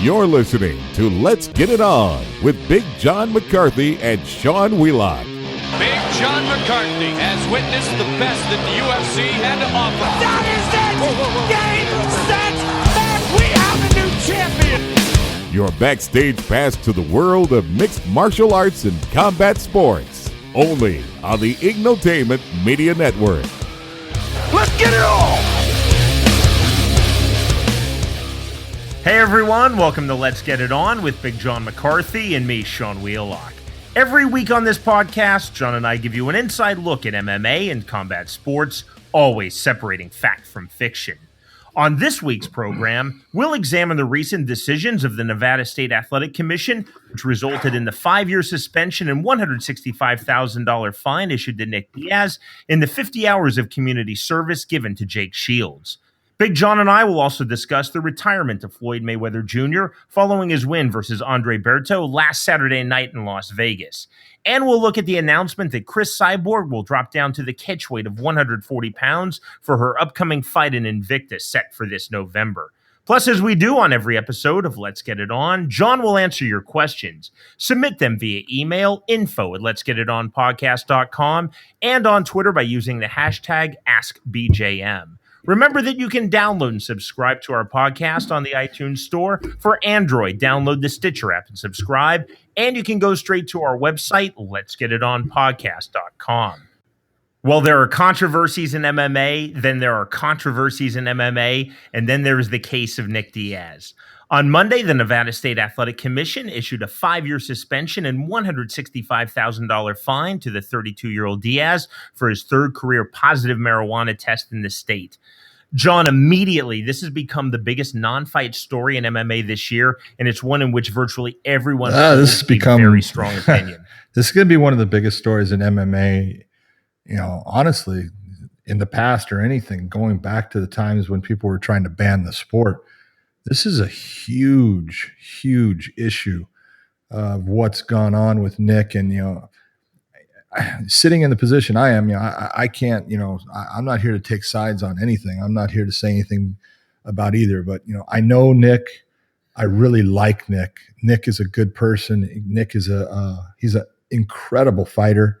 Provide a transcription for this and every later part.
You're listening to Let's Get It On with Big John McCarthy and Sean Wheelock. Big John McCarthy has witnessed the best that the UFC had to offer. That is it! Game, set, match! We have a new champion! Your backstage pass to the world of mixed martial arts and combat sports. Only on the Ignotainment Media Network. Let's get it on! Hey everyone, welcome to Let's Get It On with Big John McCarthy and me, Sean Wheelock. Every week on this podcast, John and I give you an inside look at MMA and combat sports, always separating fact from fiction. On this week's program, we'll examine the recent decisions of the Nevada State Athletic Commission, which resulted in the 5-year suspension and $165,000 fine issued to Nick Diaz in the 50 hours of community service given to Jake Shields. Big John and I will also discuss the retirement of Floyd Mayweather Jr. following his win versus Andre Berto last Saturday night in Las Vegas. And we'll look at the announcement that Chris Cyborg will drop down to the catchweight of 140 pounds for her upcoming fight in Invictus set for this November. Plus, as we do on every episode of Let's Get It On, John will answer your questions. Submit them via email, info@letsgetitonpodcast.com, and on Twitter by using the hashtag AskBJM. Remember that you can download and subscribe to our podcast on the iTunes Store. For Android, download the Stitcher app and subscribe. And you can go straight to our website, letsgetitonpodcast.com. Well, there are controversies in MMA, then there are controversies in MMA, and then there is the case of Nick Diaz. On Monday, the Nevada State Athletic Commission issued a 5-year suspension and $165,000 fine to the 32-year-old Diaz for his third career positive marijuana test in the state. John, immediately, this has become the biggest non-fight story in MMA this year, and it's one in which virtually everyone has become a very strong opinion. This is going to be one of the biggest stories in MMA, honestly, in the past or anything, going back to the times when people were trying to ban the sport. This is a huge, huge issue of what's gone on with Nick. And, sitting in the position I am, I can't, I'm not here to take sides on anything. I'm not here to say anything about either. But, I know Nick. I really like Nick. Nick is a good person. Nick is he's an incredible fighter.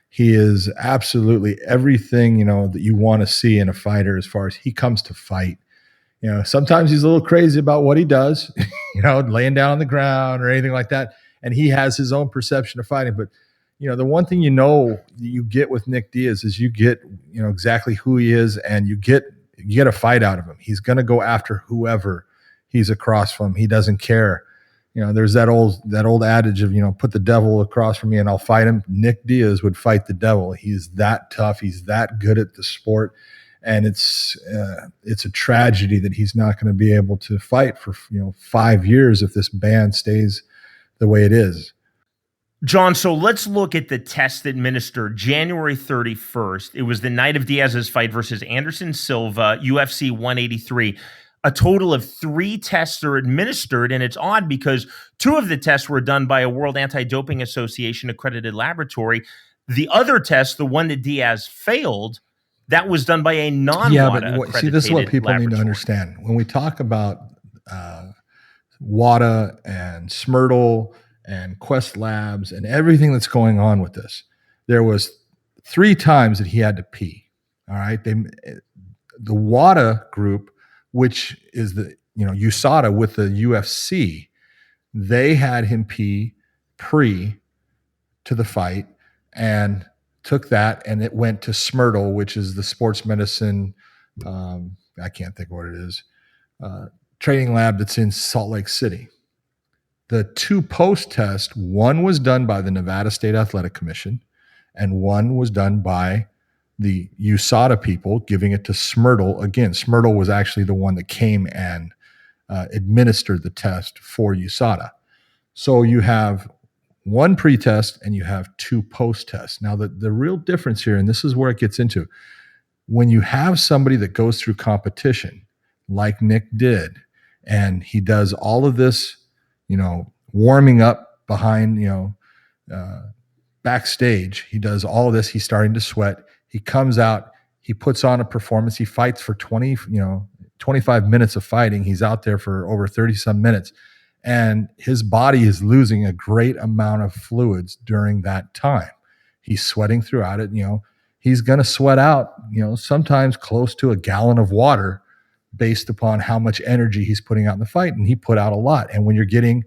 He is absolutely everything, that you want to see in a fighter as far as he comes to fight. Sometimes he's a little crazy about what he does, laying down on the ground or anything like that. And he has his own perception of fighting. But, the one thing you get with Nick Diaz is you get, exactly who he is, and you get a fight out of him. He's going to go after whoever he's across from. He doesn't care. There's that old adage of, put the devil across from me and I'll fight him. Nick Diaz would fight the devil. He's that tough. He's that good at the sport. And it's a tragedy that he's not going to be able to fight for 5 years if this ban stays the way it is. John, so let's look at the test administered January 31st. It was the night of Diaz's fight versus Anderson Silva, UFC 183. A total of 3 tests are administered, and it's odd because 2 of the tests were done by a World Anti-Doping Association accredited laboratory. The other test, the one that Diaz failed, that was done by a non-WADA accredited see, this is what people laboratory. Need to understand. When we talk about WADA and Smurtle and Quest Labs and everything that's going on with this, there was 3 times that he had to pee. All right. The WADA group, which is the, USADA with the UFC, they had him pee pre to the fight and took that, and it went to Smurtle, which is the sports medicine, I can't think what it is, training lab that's in Salt Lake City. The 2 post-tests, one was done by the Nevada State Athletic Commission, and one was done by the USADA people, giving it to Smurtle. Again, Smurtle was actually the one that came and administered the test for USADA. So you have 1 pre-test and you have 2 post-tests. Now, the real difference here, and this is where it gets into, when you have somebody that goes through competition like Nick did, and he does all of this, warming up behind, backstage, he does all of this, he's starting to sweat, he comes out, he puts on a performance, he fights for 25 minutes of fighting, he's out there for over 30 some minutes, And his body is losing a great amount of fluids during that time. He's sweating throughout it. He's going to sweat out, sometimes close to a gallon of water based upon how much energy he's putting out in the fight. And he put out a lot. And when you're getting,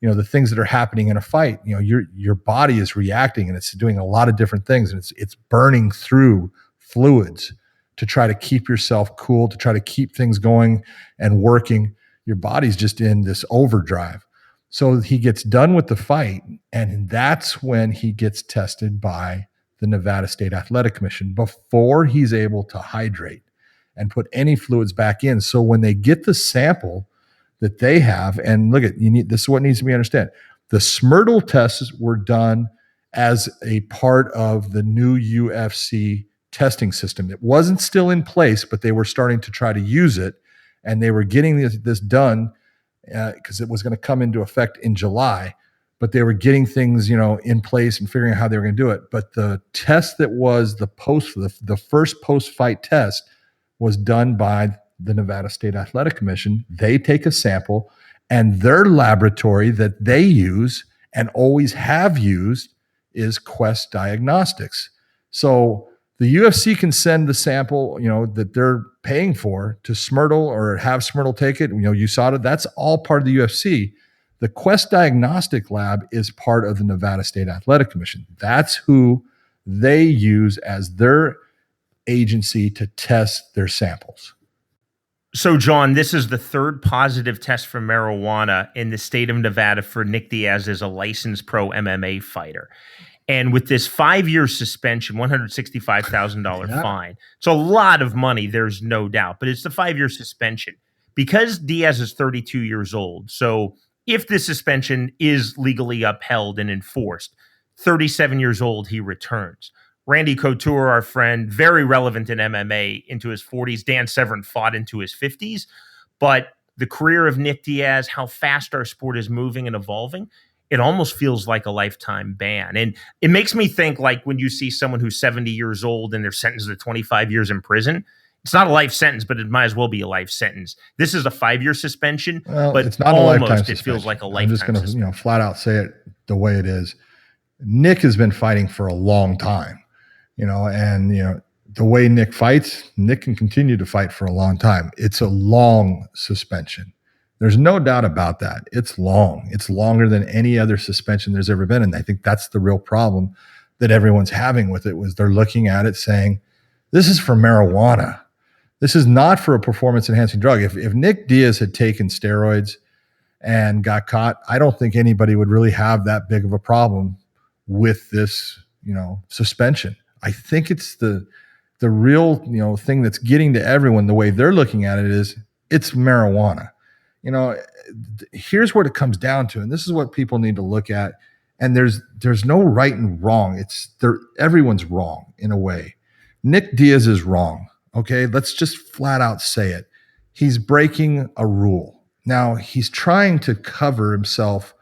the things that are happening in a fight, your body is reacting and it's doing a lot of different things. And it's burning through fluids to try to keep yourself cool, to try to keep things going and working. Your body's just in this overdrive. So he gets done with the fight, and that's when he gets tested by the Nevada State Athletic Commission before he's able to hydrate and put any fluids back in. So when they get the sample that they have, and look at, this is what needs to be understood. The Smirtle tests were done as a part of the new UFC testing system. It wasn't still in place, but they were starting to try to use it, and they were getting this done because it was going to come into effect in July, but they were getting things, in place and figuring out how they were going to do it. But the test that was the first post-fight test was done by the Nevada State Athletic Commission. They take a sample, and their laboratory that they use and always have used is Quest Diagnostics. So the UFC can send the sample, that they're paying for to Smirtle or have Smirtle take it. You saw it. That's all part of the UFC. The Quest Diagnostic Lab is part of the Nevada State Athletic Commission. That's who they use as their agency to test their samples. So, John, this is the third positive test for marijuana in the state of Nevada for Nick Diaz as a licensed pro MMA fighter. And with this 5-year suspension, $165,000 fine, it's a lot of money, there's no doubt, but it's the 5-year suspension. Because Diaz is 32 years old, so if this suspension is legally upheld and enforced, 37 years old, he returns. Randy Couture, our friend, very relevant in MMA, into his 40s. Dan Severn fought into his 50s. But the career of Nick Diaz, how fast our sport is moving and evolving, it almost feels like a lifetime ban. And it makes me think, like, when you see someone who's 70 years old and they're sentenced to 25 years in prison, it's not a life sentence, but it might as well be a life sentence. This is a 5-year suspension, but it's not almost a lifetime it feels like a lifetime. I'm just going to flat out say it the way it is. Nick has been fighting for a long time. The way Nick fights, Nick can continue to fight for a long time. It's a long suspension. There's no doubt about that. It's long. It's longer than any other suspension there's ever been. And I think that's the real problem that everyone's having with it, was they're looking at it saying, this is for marijuana. This is not for a performance enhancing drug. If Nick Diaz had taken steroids and got caught, I don't think anybody would really have that big of a problem with this, suspension. I think it's the real, thing that's getting to everyone. The way they're looking at it is, it's marijuana. Here's what it comes down to, and this is what people need to look at. And there's no right and wrong. Everyone's wrong in a way. Nick Diaz is wrong. Okay, let's just flat out say it. He's breaking a rule. Now, he's trying to cover himself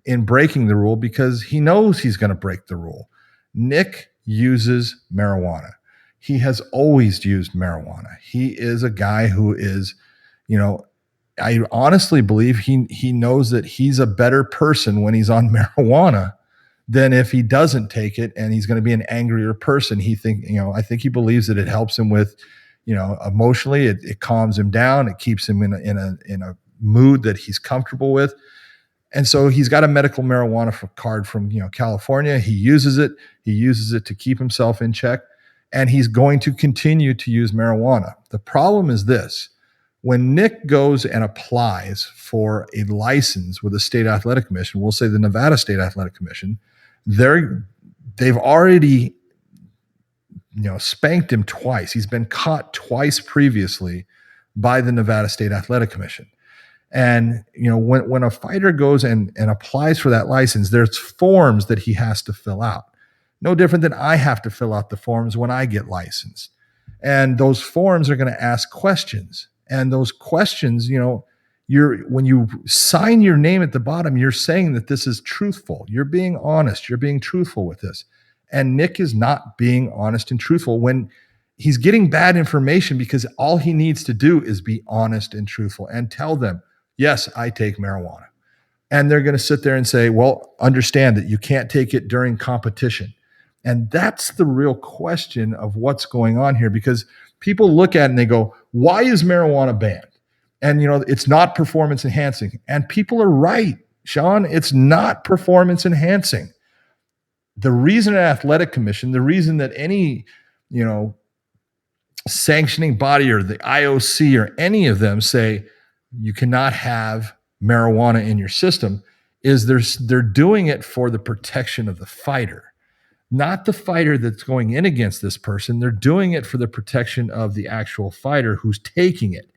in breaking the rule because he knows he's going to break the rule. Nick uses marijuana. He has always used marijuana. He is a guy who is, I honestly believe he knows that he's a better person when he's on marijuana than if he doesn't take it, and he's going to be an angrier person. I think he believes that it helps him with, emotionally, it calms him down. It keeps him in a mood that he's comfortable with. And so he's got a medical marijuana card from, California. He uses it. He uses it to keep himself in check, and he's going to continue to use marijuana. The problem is this: when Nick goes and applies for a license with the State Athletic Commission, we'll say the Nevada State Athletic Commission, they've already, spanked him twice. He's been caught twice previously by the Nevada State Athletic Commission. And, when a fighter goes and applies for that license, there's forms that he has to fill out. No different than I have to fill out the forms when I get licensed. And those forms are going to ask questions. And those questions, when you sign your name at the bottom, you're saying that this is truthful. You're being honest. You're being truthful with this. And Nick is not being honest and truthful when he's getting bad information, because all he needs to do is be honest and truthful and tell them, yes, I take marijuana. And they're going to sit there and say, well, understand that you can't take it during competition. And that's the real question of what's going on here, because people look at it and they go, why is marijuana banned? And, it's not performance enhancing. And people are right, Sean, it's not performance enhancing. The reason an athletic commission, the reason that any, sanctioning body or the IOC or any of them say you cannot have marijuana in your system is they're doing it for the protection of the fighter, not the fighter that's going in against this person. They're doing it for the protection of the actual fighter who's taking it.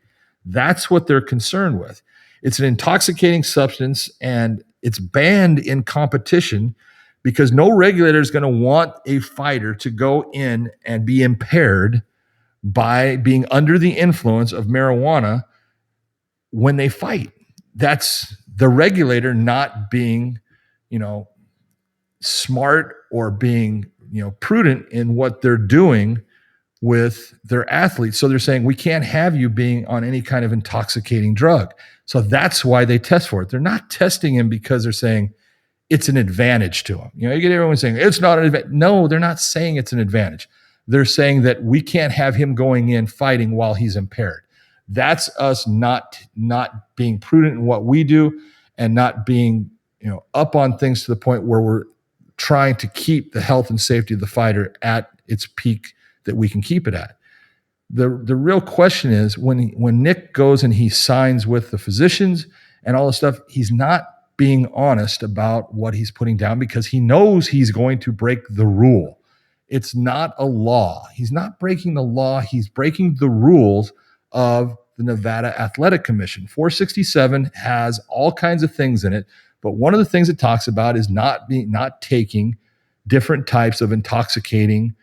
That's what they're concerned with. It's an intoxicating substance, and it's banned in competition because no regulator is going to want a fighter to go in and be impaired by being under the influence of marijuana when they fight. That's the regulator not being, smart or being, prudent in what they're doing with their athletes. So they're saying, we can't have you being on any kind of intoxicating drug. So that's why they test for it. They're not testing him because they're saying it's an advantage to him. You get everyone saying it's not an advantage. No, they're not saying it's an advantage. They're saying that we can't have him going in fighting while he's impaired. That's us not being prudent in what we do and not being, up on things to the point where we're trying to keep the health and safety of the fighter at its peak that we can keep it at. The real question is when Nick goes and he signs with the physicians and all this stuff, he's not being honest about what he's putting down because he knows he's going to break the rule. It's not a law. He's not breaking the law. He's breaking the rules of the Nevada Athletic Commission. 467 has all kinds of things in it, but one of the things it talks about is not taking different types of intoxicating,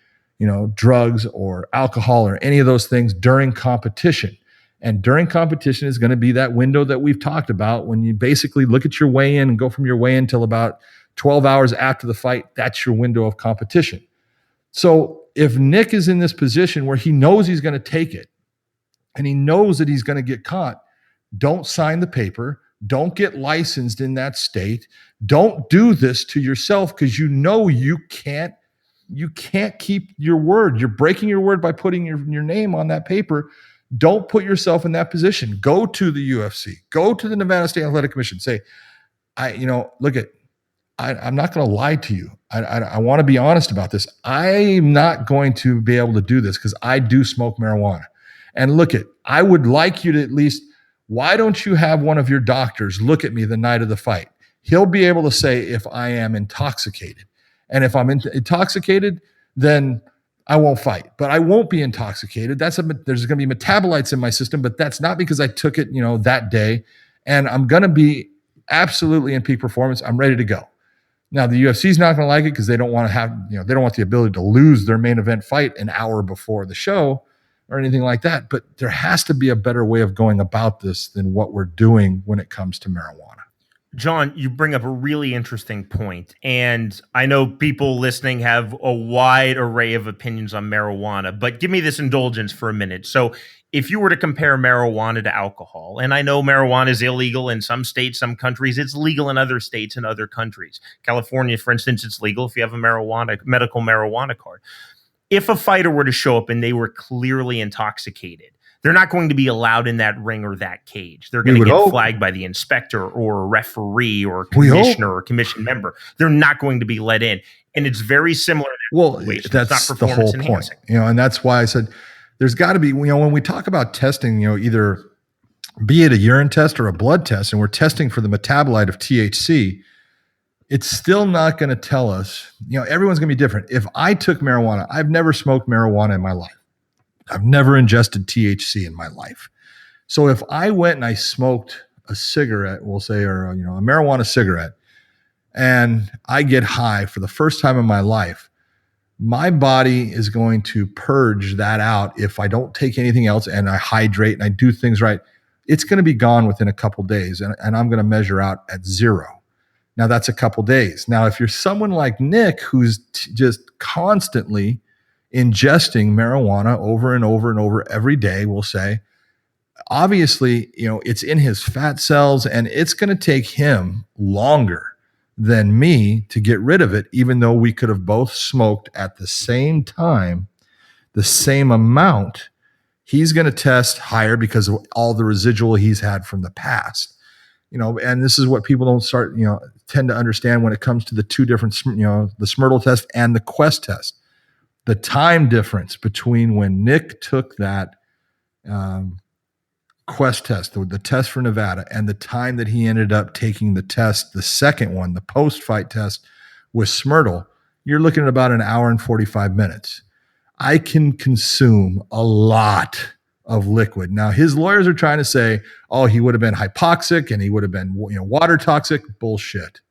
drugs or alcohol or any of those things during competition. And during competition is going to be that window that we've talked about when you basically look at your weigh-in and go from your weigh-in till about 12 hours after the fight. That's your window of competition. So if Nick is in this position where he knows he's going to take it and he knows that he's going to get caught, don't sign the paper. Don't get licensed in that state. Don't do this to yourself because you can't keep your word. You're breaking your word by putting your name on that paper. Don't put yourself in that position. Go to the UFC. Go to the Nevada State Athletic Commission. Say, I'm not going to lie to you. I want to be honest about this. I'm not going to be able to do this because I do smoke marijuana. And I would like you to at least, why don't you have one of your doctors look at me the night of the fight? He'll be able to say if I am intoxicated. And if I'm intoxicated, then I won't fight. But I won't be intoxicated. There's going to be metabolites in my system, but that's not because I took it, that day. And I'm going to be absolutely in peak performance. I'm ready to go. Now, the UFC is not going to like it because they don't want to have, they don't want the ability to lose their main event fight an hour before the show or anything like that. But there has to be a better way of going about this than what we're doing when it comes to marijuana. John, you bring up a really interesting point, and I know people listening have a wide array of opinions on marijuana, but give me this indulgence for a minute. So if you were to compare marijuana to alcohol, and I know marijuana is illegal in some states, some countries, it's legal in other states and other countries. California, for instance, it's legal if you have a medical marijuana card. If a fighter were to show up and they were clearly intoxicated, they're not going to be allowed in that ring or that cage. They're going to get flagged by the inspector or a referee or a commissioner or a commission member. They're not going to be let in. And it's very similar. That's the whole point. And that's why I said there's got to be, when we talk about testing, either be it a urine test or a blood test, and we're testing for the metabolite of THC, it's still not going to tell us, everyone's going to be different. If I took marijuana, I've never smoked marijuana in my life. I've never ingested THC in my life. So if I went and I smoked a cigarette, we'll say, or a marijuana cigarette, and I get high for the first time in my life, my body is going to purge that out if I don't take anything else and I hydrate and I do things right. It's going to be gone within a couple days, and I'm going to measure out at 0. Now, that's a couple days. Now, if you're someone like Nick who's just constantly ingesting marijuana over and over and over every day, we'll say, obviously, it's in his fat cells, and it's going to take him longer than me to get rid of it, even though we could have both smoked at the same time, the same amount. He's going to test higher because of all the residual he's had from the past. And this is what people don't tend to understand when it comes to the two different, the Smurtle test and the Quest test. The time difference between when Nick took that Quest test, the test for Nevada, and the time that he ended up taking the test, the second one, the post-fight test with Smurtle, you're looking at about an hour and 45 minutes. I can consume a lot of liquid. Now, his lawyers are trying to say, oh, he would have been hypoxic and he would have been water toxic. Bullshit.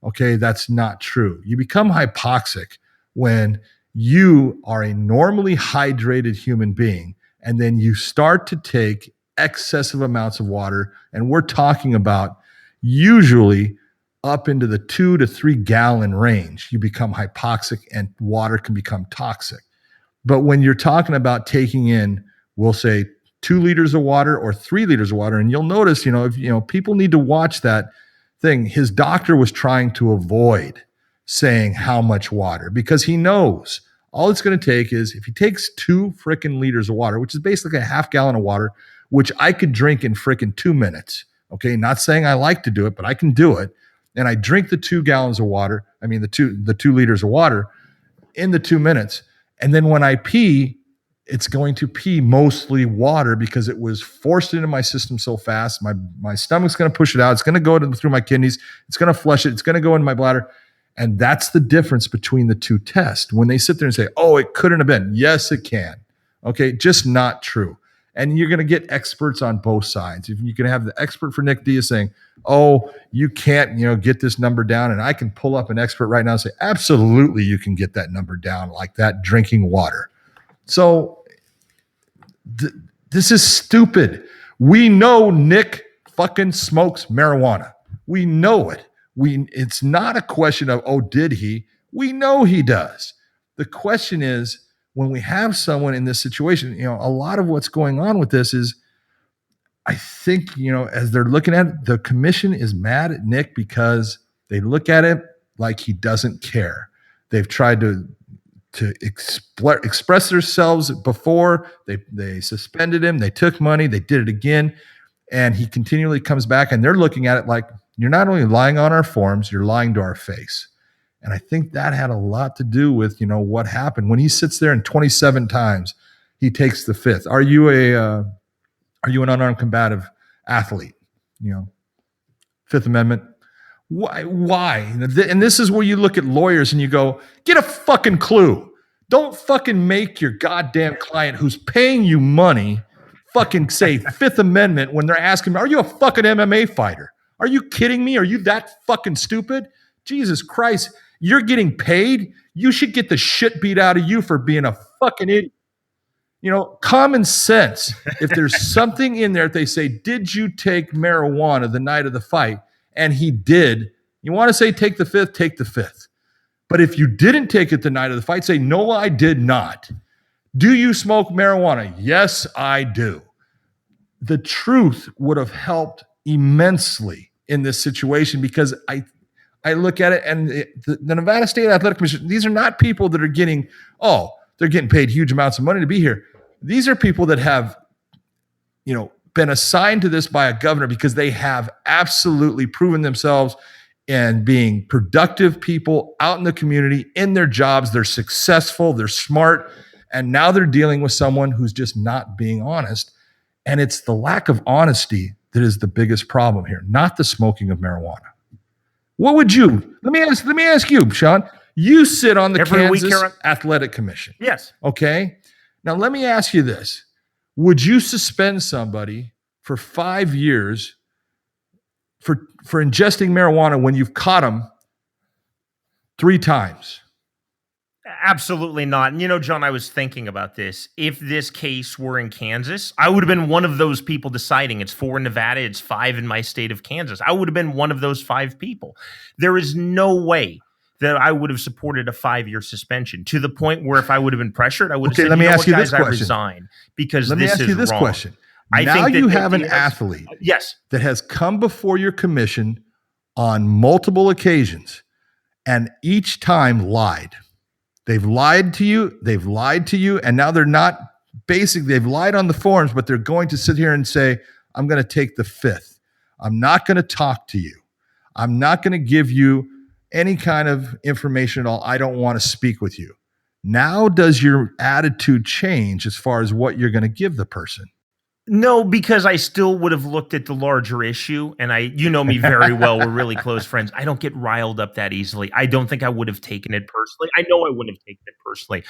Okay, that's not true. You become hypoxic when you are a normally hydrated human being, and then you start to take excessive amounts of water, and we're talking about usually up into the 2 to 3 gallon range. You become hypoxic and water can become toxic. But when you're talking about taking in, we'll say 2 liters of water or 3 liters of water, and you'll notice, if people need to watch that thing. His doctor was trying to avoid saying how much water, because he knows all it's going to take is if he takes 2 freaking liters of water, which is basically a half gallon of water, which I could drink in freaking 2 minutes. Okay. Not saying I like to do it, but I can do it. And I drink the 2 gallons of water. I mean, the two liters of water in the 2 minutes. And then when I pee, it's going to pee mostly water because it was forced into my system so fast. My stomach's going to push it out. It's going to go through my kidneys. It's going to flush it. It's going to go in my bladder. And that's the difference between the two tests. When they sit there and say, oh, it couldn't have been. Yes, it can. Okay, just not true. And you're going to get experts on both sides. If you can have the expert for Nick Diaz saying, oh, you can't, get this number down. And I can pull up an expert right now and say, absolutely, you can get that number down like that, drinking water. So this is stupid. We know Nick fucking smokes marijuana. We know it. It's not a question of, oh, did he? We know he does. The question is, when we have someone in this situation, a lot of what's going on with this is, I think, as they're looking at it, the commission is mad at Nick because they look at it like he doesn't care. They've tried to express themselves before. They suspended him. They took money. They did it again. And he continually comes back, and they're looking at it like, you're not only lying on our forms, you're lying to our face. And I think that had a lot to do with, what happened when he sits there and 27 times he takes the fifth. Are you an unarmed combative athlete? Fifth Amendment. Why? And this is where you look at lawyers and you go, get a fucking clue. Don't fucking make your goddamn client who's paying you money fucking say Fifth Amendment when they're asking, are you a fucking MMA fighter? Are you kidding me? Are you that fucking stupid? Jesus Christ. You're getting paid. You should get the shit beat out of you for being a fucking idiot. Common sense. If there's something in there, if they say, did you take marijuana the night of the fight? And he did. You want to say take the fifth, take the fifth. But if you didn't take it the night of the fight, say, no, I did not. Do you smoke marijuana? Yes, I do. The truth would have helped immensely in this situation, because I look at it, and the Nevada State Athletic Commission, these are not people that are getting, they're getting paid huge amounts of money to be here. These are people that have, been assigned to this by a governor because they have absolutely proven themselves and being productive people out in the community, in their jobs. They're successful, they're smart, and now they're dealing with someone who's just not being honest. And it's the lack of honesty that is the biggest problem here, not the smoking of marijuana. What would you? Let me ask you, Sean. You sit on the Kansas Athletic Commission. Yes. Okay. Now let me ask you this: would you suspend somebody for 5 years for ingesting marijuana when you've caught them 3 times? Absolutely not. And John, I was thinking about this. If this case were in Kansas, I would have been one of those people deciding it's 4 in Nevada, it's 5 in my state of Kansas. I would have been one of those 5 people. There is no way that I would have supported a 5-year suspension, to the point where if I would have been pressured, I would have said, let me ask you this question. I resign because let this is wrong. Let me ask you this question. Now think you that have an Diaz- athlete Yes. that has come before your commission on multiple occasions and each time lied. They've lied to you. They've lied to you. And now they're not basically, they've lied on the forms, but they're going to sit here and say, I'm going to take the fifth. I'm not going to talk to you. I'm not going to give you any kind of information at all. I don't want to speak with you. Now, does your attitude change as far as what you're going to give the person? No, because I still would have looked at the larger issue, and you know me very well. We're really close friends. I don't get riled up that easily. I don't think I would have taken it personally. I know I wouldn't have taken it personally.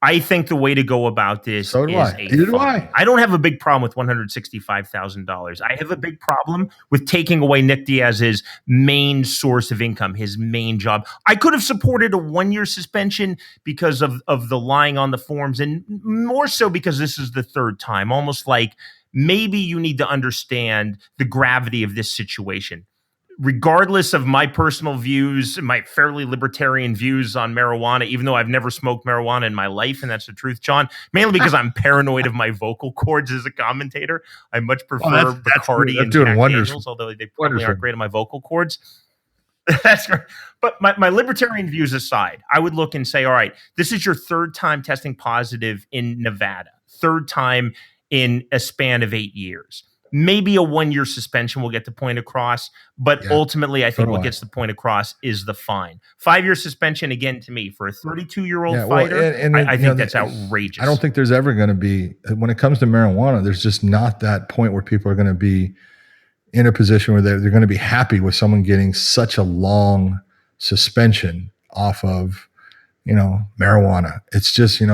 I think the way to go about this So do is I. a Neither do fine. I don't have a big problem with $165,000. I have a big problem with taking away Nick Diaz's main source of income, his main job. I could have supported a 1-year suspension because of the lying on the forms, and more so because this is the third time, almost like maybe you need to understand the gravity of this situation. Regardless of my personal views, my fairly libertarian views on marijuana, even though I've never smoked marijuana in my life, and that's the truth, John, mainly because I'm paranoid of my vocal cords as a commentator. I much prefer Bacardi and Jack Daniels, although they probably aren't great on my vocal cords. That's great. But my libertarian views aside, I would look and say, all right, this is your third time testing positive in Nevada, third time in a span of 8 years. Maybe a 1-year suspension will get the point across, but ultimately I think what gets the point across is the fine. 5-year suspension, again, to me, for a 32-year-old fighter, I think that's outrageous. I don't think there's ever going to be, when it comes to marijuana, there's just not that point where people are going to be in a position where they're going to be happy with someone getting such a long suspension off of, marijuana. It's just, in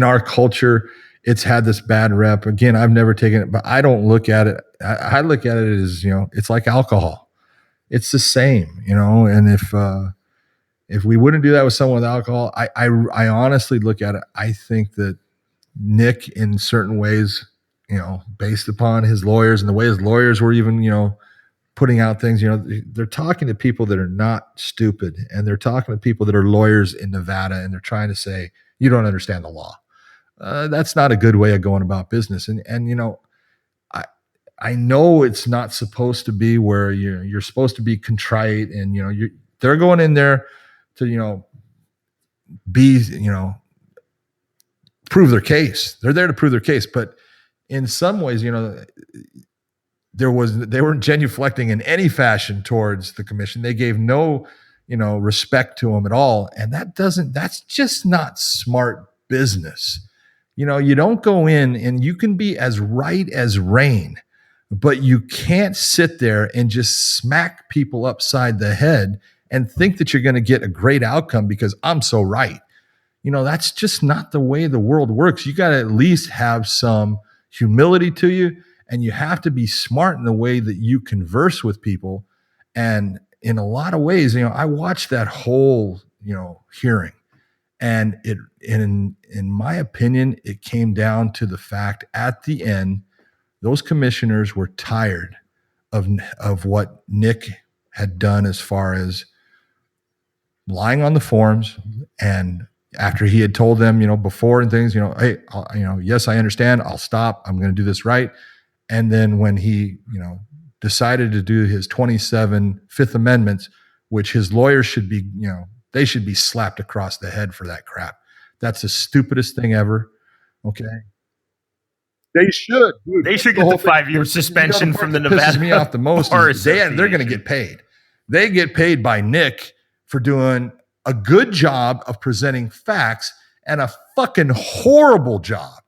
our culture, it's had this bad rep. Again, I've never taken it, but I don't look at it. I look at it as, it's like alcohol. It's the same, and if we wouldn't do that with someone with alcohol, I honestly look at it. I think that Nick, in certain ways, based upon his lawyers and the way his lawyers were even, putting out things, they're talking to people that are not stupid, and they're talking to people that are lawyers in Nevada, and they're trying to say, you don't understand the law. That's not a good way of going about business. And I know it's not supposed to be where you're supposed to be contrite, and they're going in there to be prove their case. They're there to prove their case, but in some ways, they weren't genuflecting in any fashion towards the commission. They gave no respect to them at all, and that's just not smart business. You don't go in and you can be as right as rain, but you can't sit there and just smack people upside the head and think that you're going to get a great outcome because I'm so right. That's just not the way the world works. You got to at least have some humility to you, and you have to be smart in the way that you converse with people. And in a lot of ways, I watched that whole, hearing. And in my opinion, it came down to the fact at the end, those commissioners were tired of what Nick had done as far as lying on the forms. And after he had told them, before and things, hey, yes, I understand. I'll stop. I'm going to do this right. And then when he, decided to do his 27 Fifth Amendments, which his lawyers should be, they should be slapped across the head for that crap. That's the stupidest thing ever. Okay. They should. Dude, they should get the 5-year suspension from the Nevada. Pisses me off the most. They're going to get paid. They get paid by Nick for doing a good job of presenting facts and a fucking horrible job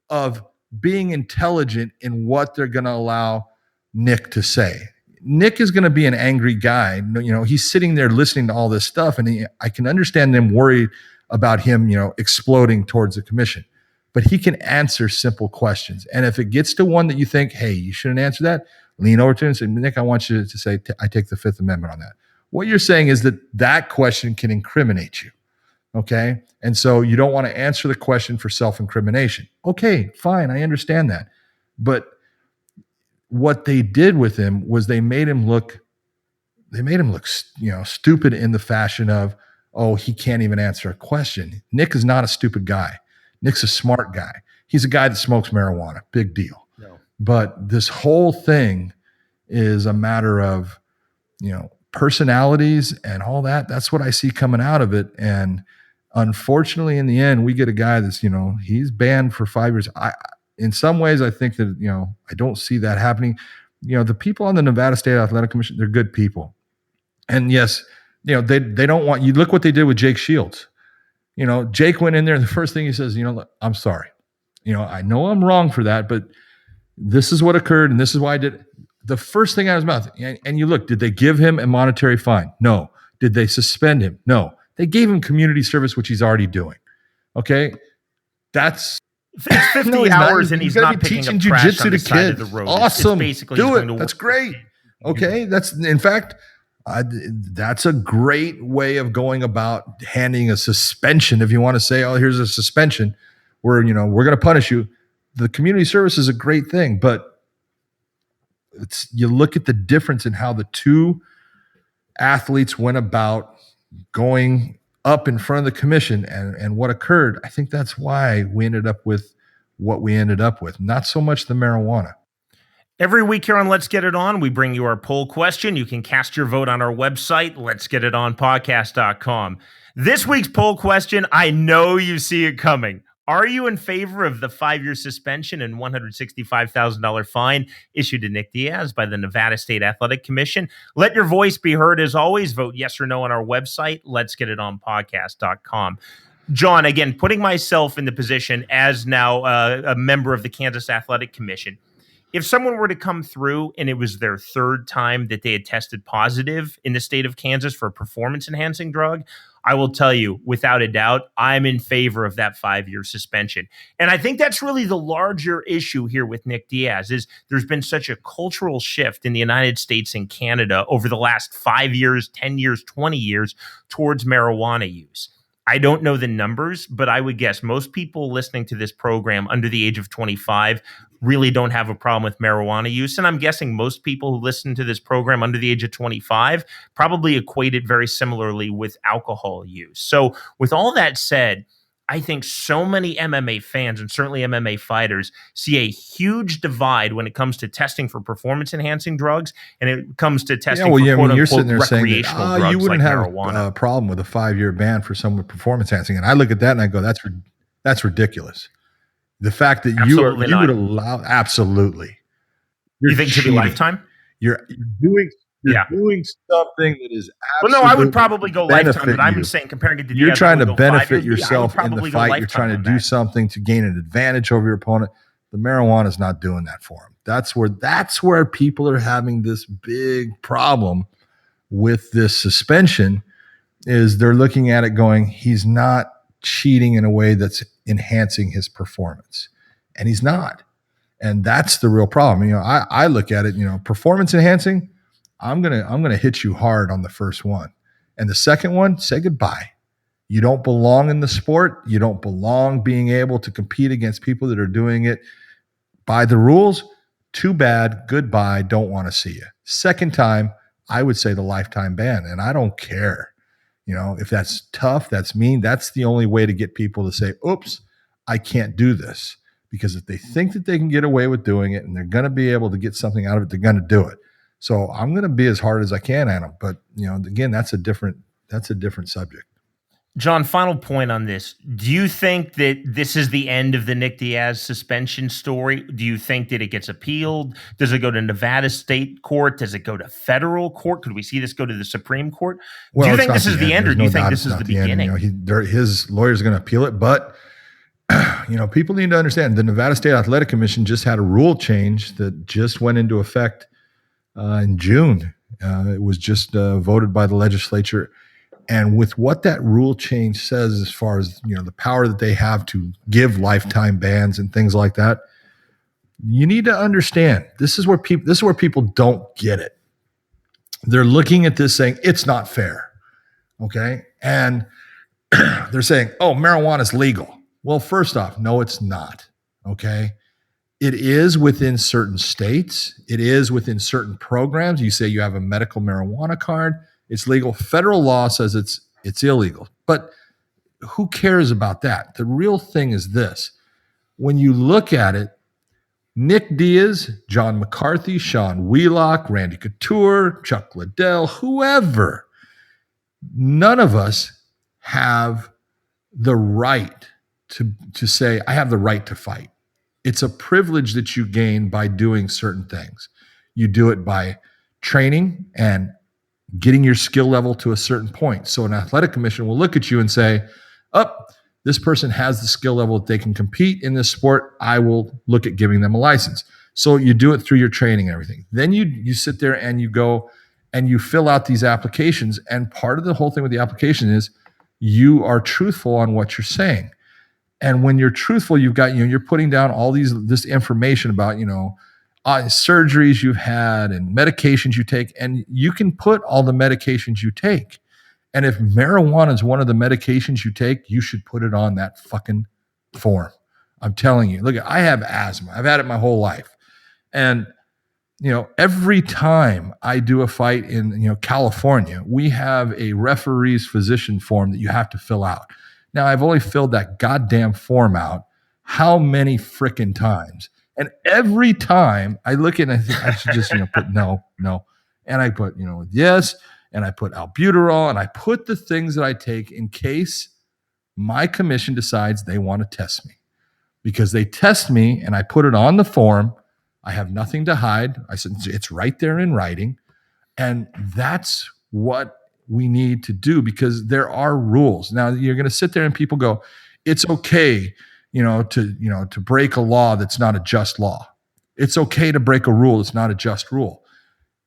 of being intelligent in what they're going to allow Nick to say. Nick is going to be an angry guy. He's sitting there listening to all this stuff, and I can understand them worried about him, exploding towards the commission. But he can answer simple questions. And if it gets to one that you think, hey, you shouldn't answer that, lean over to him and say, Nick, I want you to say, I take the Fifth Amendment on that. What you're saying is that question can incriminate you. Okay. And so you don't want to answer the question for self-incrimination. Okay, fine. I understand that. But what they did with him was they made him look, stupid in the fashion of, oh, he can't even answer a question. Nick is not a stupid guy. Nick's a smart guy. He's a guy that smokes marijuana. Big deal. No. But this whole thing is a matter of, personalities and all that. That's what I see coming out of it. And unfortunately, in the end, we get a guy that's, he's banned for 5 years. In some ways, I think that, I don't see that happening. The people on the Nevada State Athletic Commission, they're good people. And yes, they don't want you. Look what they did with Jake Shields. Jake went in there and the first thing he says, look, I'm sorry. I know I'm wrong for that, but this is what occurred and this is why I did it. The first thing out of his mouth, and you look, did they give him a monetary fine? No. Did they suspend him? No. They gave him community service, which he's already doing. Okay? That's it's 50 hours and he's not picking up trash on the side of the road. Awesome. It's basically do it. That's great. Okay? That's, in fact, that's a great way of going about handing a suspension. If you want to say, oh, here's a suspension where, we're going to punish you. The community service is a great thing, but you look at the difference in how the two athletes went about going up in front of the commission and what occurred. I think that's why we ended up with what we ended up with, not so much the marijuana. Every week here on Let's Get It On, we bring you our poll question. You can cast your vote on our website, letsgetitonpodcast.com. This week's poll question, I know you see it coming. Are you in favor of the 5-year suspension and $165,000 fine issued to Nick Diaz by the Nevada State Athletic Commission? Let your voice be heard. As always, vote yes or no on our website, letsgetitonpodcast.com. John, again, putting myself in the position as now a member of the Kansas Athletic Commission, if someone were to come through and it was their third time that they had tested positive in the state of Kansas for a performance-enhancing drug, I will tell you, without a doubt, I'm in favor of that 5-year suspension. And I think that's really the larger issue here with Nick Diaz is there's been such a cultural shift in the United States and Canada over the last 5 years, 10 years, 20 years towards marijuana use. I don't know the numbers, but I would guess most people listening to this program under the age of 25 really don't have a problem with marijuana use. And I'm guessing most people who listen to this program under the age of 25 probably equate it very similarly with alcohol use. So with all that said, I think so many MMA fans and certainly MMA fighters see a huge divide when it comes to testing for performance-enhancing drugs and it comes to testing for quote-unquote recreational drugs you wouldn't like have marijuana. A problem with a 5-year ban for someone with performance-enhancing. And I look at that and I go, that's ridiculous. The fact that you would allow, absolutely. You think it should be lifetime? You're doing something that is absolutely. Well, no, I would probably go lifetime, but I'm saying comparing it to you're Diaz, trying to benefit yourself in the fight. You're trying to do that. something to gain an advantage over your opponent. The marijuana is not doing that for him. That's where people are having this big problem with this suspension. Is they're looking at it going, he's not cheating in a way that's enhancing his performance, and he's not. And that's the real problem. I look at it, performance enhancing. I'm gonna hit you hard on the first one, and the second one, say goodbye. You don't belong in the sport. You don't belong being able to compete against people that are doing it by the rules. Too bad. Goodbye. Don't want to see you. Second time, I would say the lifetime ban, and I don't care. If that's tough, that's mean. That's the only way to get people to say, "Oops, I can't do this." Because if they think that they can get away with doing it and they're going to be able to get something out of it, they're going to do it. So I'm going to be as hard as I can at them. But, again, that's a different subject. John, final point on this. Do you think that this is the end of the Nick Diaz suspension story? Do you think that it gets appealed? Does it go to Nevada State Court? Does it go to federal court? Could we see this go to the Supreme Court? Do you think this is the end, or do you think this is the beginning? His lawyer's going to appeal it, but people need to understand the Nevada State Athletic Commission just had a rule change that just went into effect in June. It was just voted by the legislature. And with what that rule change says, as far as, the power that they have to give lifetime bans and things like that, you need to understand this is where people don't get it. They're looking at this saying it's not fair. Okay. And they're saying, oh, marijuana is legal. Well, first off, no, it's not. Okay. It is within certain states. It is within certain programs. You say you have a medical marijuana card, it's legal. Federal law says it's illegal. But who cares about that? The real thing is this. when you look at it, Nick Diaz, John McCarthy, Sean Wheelock, Randy Couture, Chuck Liddell, whoever, none of us have the right to say, I have the right to fight. It's a privilege that you gain by doing certain things. You do it by training and getting your skill level to a certain point. So an athletic commission will look at you and say, this person has the skill level that they can compete in this sport. I will look at giving them a license. So you do it through your training and everything. Then you sit there and you go and you fill out these applications. And part of the whole thing with the application is you are truthful on what you're saying. And when you're truthful, you've got, you're putting down all this information about, surgeries you've had and medications you take, and you can put all the medications you take. And if marijuana is one of the medications you take, you should put it on that fucking form. I'm telling you. Look, I have asthma. I've had it my whole life. And, every time I do a fight in, California, we have a referee's physician form that you have to fill out. Now, I've only filled that goddamn form out how many frickin' times? And every time I look at it, I think I should just, put no. And I put, yes. And I put albuterol, and I put the things that I take in case my commission decides they want to test me. Because they test me, and I put it on the form. I have nothing to hide. I said, it's right there in writing. And that's what we need to do, because there are rules. Now, you're going to sit there and people go, it's okay, to break a law that's not a just law. It's okay to break a rule that's not a just rule.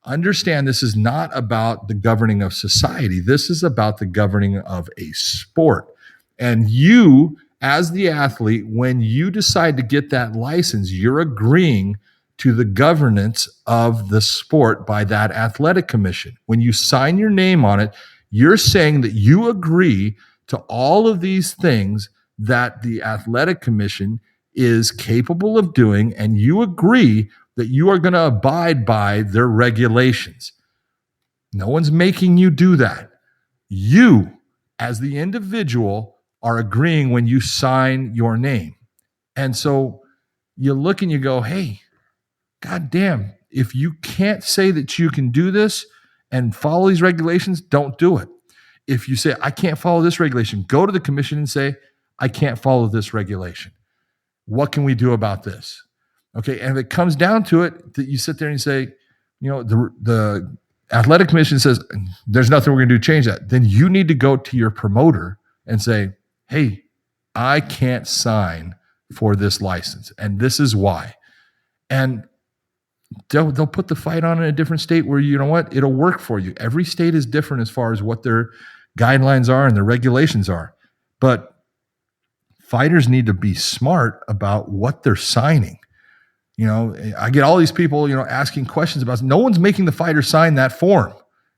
Understand, this is not about the governing of society. This is about the governing of a sport. And you, as the athlete, when you decide to get that license, you're agreeing to the governance of the sport by that athletic commission. When you sign your name on it, you're saying that you agree to all of these things that the athletic commission is capable of doing, and you agree that you are going to abide by their regulations. No one's making you do that. You, as the individual, are agreeing when you sign your name. And so you look and you go, hey, goddamn, if you can't say that you can do this and follow these regulations, don't do it. If you say, I can't follow this regulation, go to the commission and say, I can't follow this regulation. What can we do about this? Okay, and if it comes down to it, that you sit there and you say, the athletic commission says, there's nothing we're going to do to change that. Then you need to go to your promoter and say, hey, I can't sign for this license, and this is why. And they'll put the fight on in a different state where, it'll work for you. Every state is different as far as what their guidelines are and their regulations are. But fighters need to be smart about what they're signing. I get all these people, asking questions about, no one's making the fighter sign that form.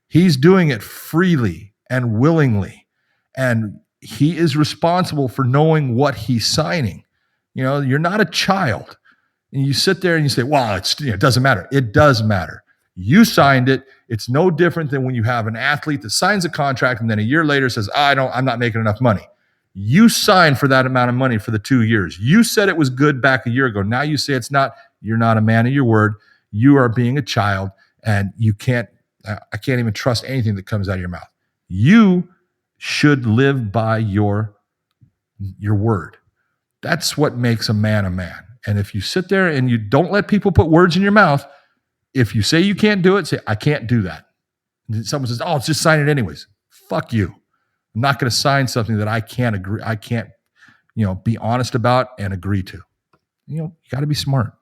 He's doing it freely and willingly. And he is responsible for knowing what he's signing. You're not a child. And you sit there and you say, well, it doesn't matter. It does matter. You signed it. It's no different than when you have an athlete that signs a contract and then a year later says, I'm not making enough money. You signed for that amount of money for the 2 years. You said it was good back a year ago. Now you say it's not. You're not a man of your word. You are being a child, and I can't even trust anything that comes out of your mouth. You should live by your word. That's what makes a man a man. And if you sit there and you don't let people put words in your mouth, if you say you can't do it, say, I can't do that. And someone says, oh, just sign it anyways. Fuck you. I'm not going to sign something that I can't agree. I can't, be honest about and agree to. You got to be smart.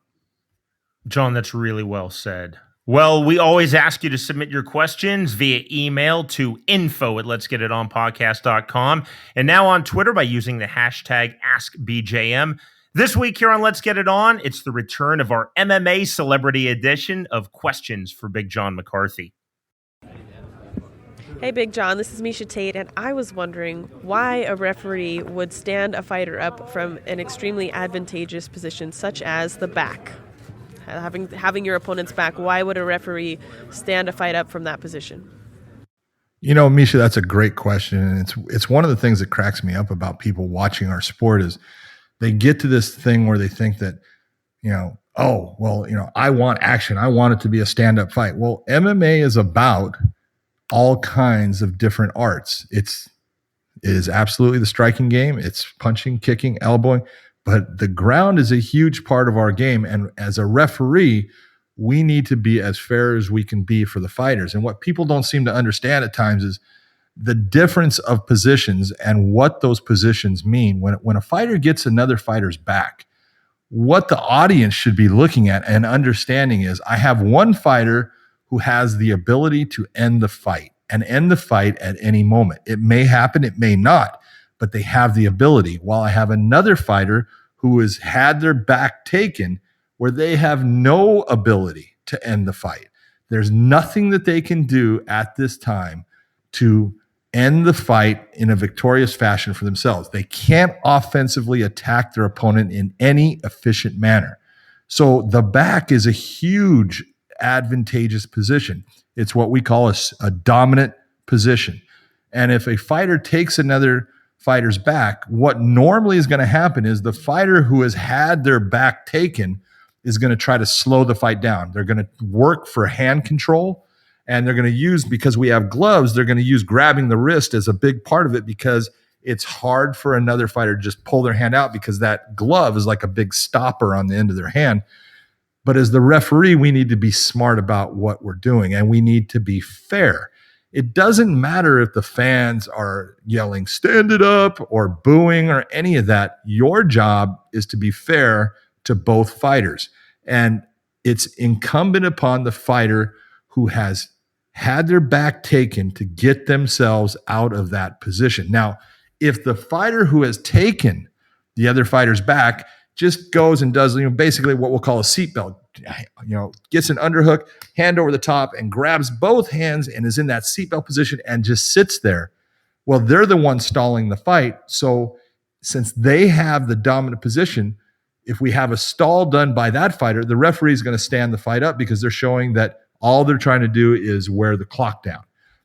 John, that's really well said. Well, we always ask you to submit your questions via email to info@letsgetitonpodcast.com, and now on Twitter by using the hashtag AskBJM. This week here on Let's Get It On, it's the return of our MMA Celebrity Edition of Questions for Big John McCarthy. Hey, Big John, this is Misha Tate, and I was wondering why a referee would stand a fighter up from an extremely advantageous position such as the back. Having your opponent's back, why would a referee stand a fight up from that position? Misha, that's a great question, and it's one of the things that cracks me up about people watching our sport is they get to this thing where they think that, oh, well, I want action. I want it to be a stand-up fight. Well, MMA is about all kinds of different arts. It is absolutely the striking game. It's punching, kicking, elbowing, but the ground is a huge part of our game. And as a referee, we need to be as fair as we can be for the fighters. And what people don't seem to understand at times is the difference of positions and what those positions mean. When a fighter gets another fighter's back, what the audience should be looking at and understanding is I have one fighter who has the ability to end the fight and end the fight at any moment. It may happen, it may not, but they have the ability. While I have another fighter who has had their back taken where they have no ability to end the fight. There's nothing that they can do at this time to end the fight in a victorious fashion for themselves. They can't offensively attack their opponent in any efficient manner. So the back is a huge advantageous position. It's what we call a dominant position. And if a fighter takes another fighter's back, what normally is going to happen is the fighter who has had their back taken is going to try to slow the fight down. They're going to work for hand control. And they're going to use, because we have gloves, they're going to use grabbing the wrist as a big part of it because it's hard for another fighter to just pull their hand out because that glove is like a big stopper on the end of their hand. But as the referee, we need to be smart about what we're doing and we need to be fair. It doesn't matter if the fans are yelling, stand it up, or booing or any of that. Your job is to be fair to both fighters. And it's incumbent upon the fighter who has had their back taken to get themselves out of that position. Now, if the fighter who has taken the other fighter's back just goes and does basically what we'll call a seatbelt, gets an underhook, hand over the top, and grabs both hands and is in that seatbelt position and just sits there, well, they're the ones stalling the fight. So since they have the dominant position, if we have a stall done by that fighter, the referee is going to stand the fight up because they're showing that all they're trying to do is wear the clock down.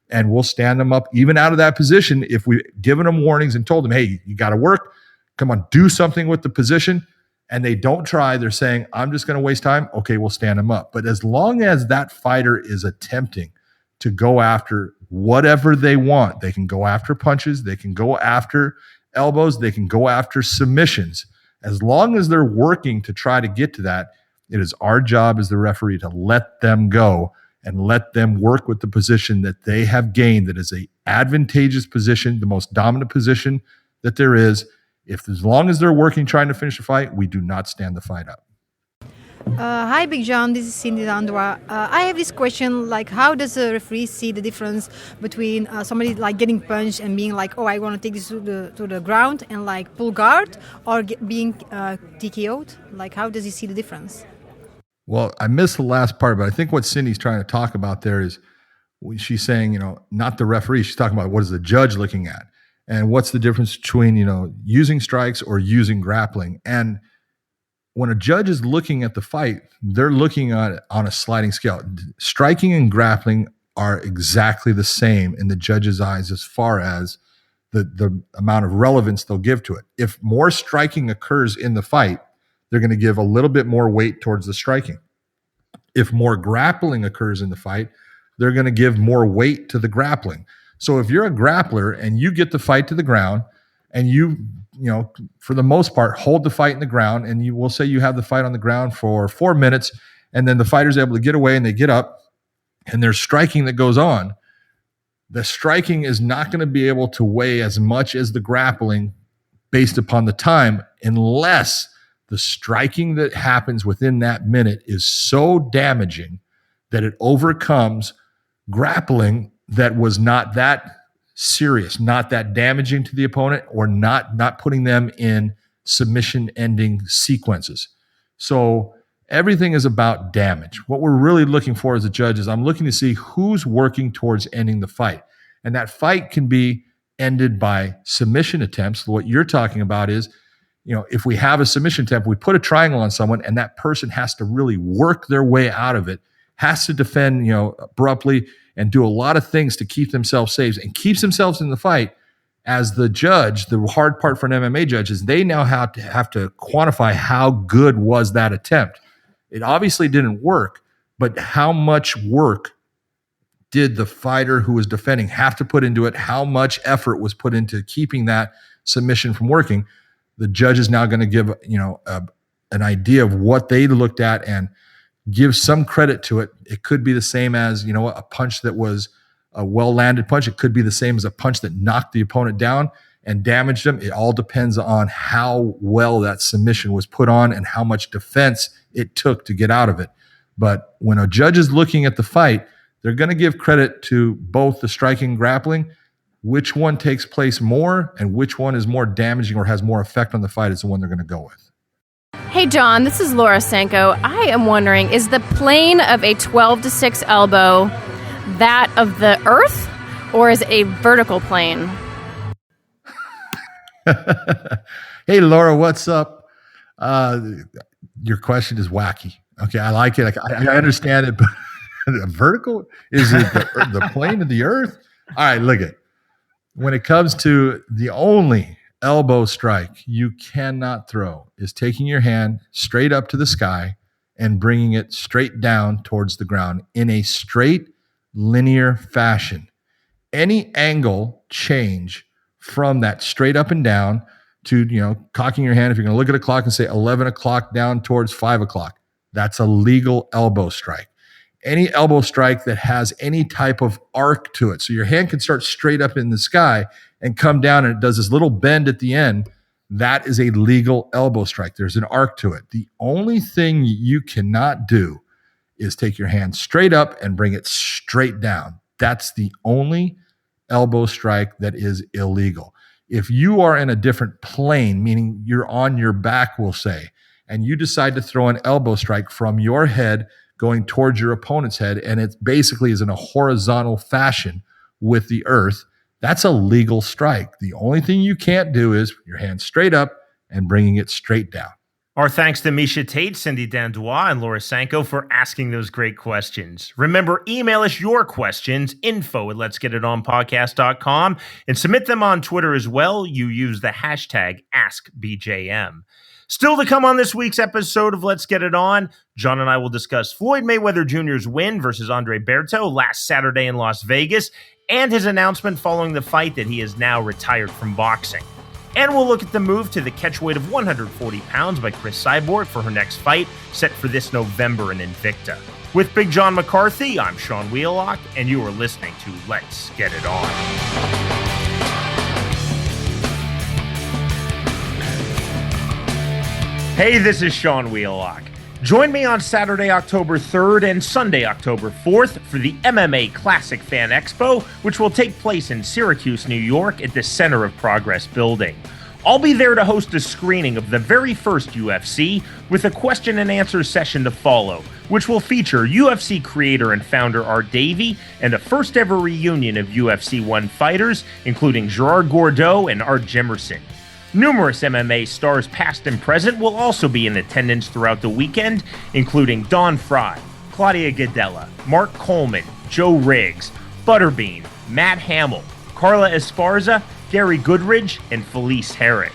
And we'll stand them up even out of that position if we've given them warnings and told them, hey, you got to work. Come on, do something with the position. And they don't try. They're saying, I'm just going to waste time. Okay, we'll stand them up. But as long as that fighter is attempting to go after whatever they want, they can go after punches, they can go after elbows, they can go after submissions. As long as they're working to try to get to that, it is our job as the referee to let them go and let them work with the position that they have gained that is a advantageous position, the most dominant position that there is. As long as they're working trying to finish the fight, we do not stand the fight up. Hi, Big John. This is Cindy Landua. I have this question, how does a referee see the difference between somebody getting punched and being like, oh, I want to take this to the ground and pull guard, or being TKO'd? How does he see the difference? Well, I missed the last part, but I think what Cindy's trying to talk about there is when she's saying, not the referee. She's talking about what is the judge looking at and what's the difference between, using strikes or using grappling. And when a judge is looking at the fight, they're looking at it on a sliding scale. Striking and grappling are exactly the same in the judge's eyes as far as the amount of relevance they'll give to it. If more striking occurs in the fight, they're going to give a little bit more weight towards the striking. If more grappling occurs in the fight, they're going to give more weight to the grappling. So if you're a grappler and you get the fight to the ground and you for the most part, hold the fight in the ground, and you will say you have the fight on the ground for 4 minutes, and then the fighter's able to get away and they get up and there's striking that goes on. The striking is not going to be able to weigh as much as the grappling based upon the time unless the striking that happens within that minute is so damaging that it overcomes grappling that was not that serious, not that damaging to the opponent, or not putting them in submission ending sequences. So everything is about damage. What we're really looking for as a judge is I'm looking to see who's working towards ending the fight. And that fight can be ended by submission attempts. What you're talking about is, if we have a submission attempt, we put a triangle on someone and that person has to really work their way out of it, has to defend, abruptly and do a lot of things to keep themselves safe and keeps themselves in the fight. as the judge, the hard part for an MMA judge is they now have to quantify how good was that attempt. It obviously didn't work, but how much work did the fighter who was defending have to put into it? How much effort was put into keeping that submission from working? The judge is now going to give an idea of what they looked at and give some credit to it. It could be the same as a punch that was a well-landed punch. It could be the same as a punch that knocked the opponent down and damaged them. It all depends on how well that submission was put on and how much defense it took to get out of it. But when a judge is looking at the fight, they're going to give credit to both the striking and grappling. Which one takes place more and which one is more damaging or has more effect on the fight is the one they're going to go with. Hey, John, this is Laura Sanko. I am wondering, is the plane of a 12-6 elbow that of the earth, or is it a vertical plane? Hey, Laura, what's up? Your question is wacky. Okay, I like it. I understand it, but vertical? Is it the plane of the earth? All right, look at it. When it comes to the only elbow strike you cannot throw is taking your hand straight up to the sky and bringing it straight down towards the ground in a straight, linear fashion. Any angle change from that straight up and down to, cocking your hand, if you're going to look at a clock and say 11 o'clock down towards 5 o'clock, that's a legal elbow strike. Any elbow strike that has any type of arc to it. So your hand can start straight up in the sky and come down and it does this little bend at the end. That is a legal elbow strike. There's an arc to it. The only thing you cannot do is take your hand straight up and bring it straight down. That's the only elbow strike that is illegal. If you are in a different plane, meaning you're on your back, we'll say, and you decide to throw an elbow strike from your head going towards your opponent's head, and it basically is in a horizontal fashion with the earth, that's a legal strike. The only thing you can't do is your hand straight up and bringing it straight down. Our thanks to Misha Tate, Cindy Dandois, and Laura Sanko for asking those great questions. Remember, email us your questions, info@letsgetitonpodcast.com, and submit them on Twitter as well. You use the hashtag AskBJM. Still to come on this week's episode of Let's Get It On, John and I will discuss Floyd Mayweather Jr.'s win versus Andre Berto last Saturday in Las Vegas and his announcement following the fight that he is now retired from boxing. And we'll look at the move to the catchweight of 140 pounds by Chris Cyborg for her next fight, set for this November in Invicta. With Big John McCarthy, I'm Sean Wheelock, and you are listening to Let's Get It On. Hey, this is Sean Wheelock. Join me on Saturday, October 3rd and Sunday, October 4th for the MMA Classic Fan Expo, which will take place in Syracuse, New York at the Center of Progress building. I'll be there to host a screening of the very first UFC with a question and answer session to follow, which will feature UFC creator and founder Art Davie and a first ever reunion of UFC 1 fighters, including Gerard Gordeau and Art Jimerson. Numerous MMA stars past and present will also be in attendance throughout the weekend, including Don Frye, Claudia Gadella, Mark Coleman, Joe Riggs, Butterbean, Matt Hamill, Carla Esparza, Gary Goodridge, and Felice Herrick.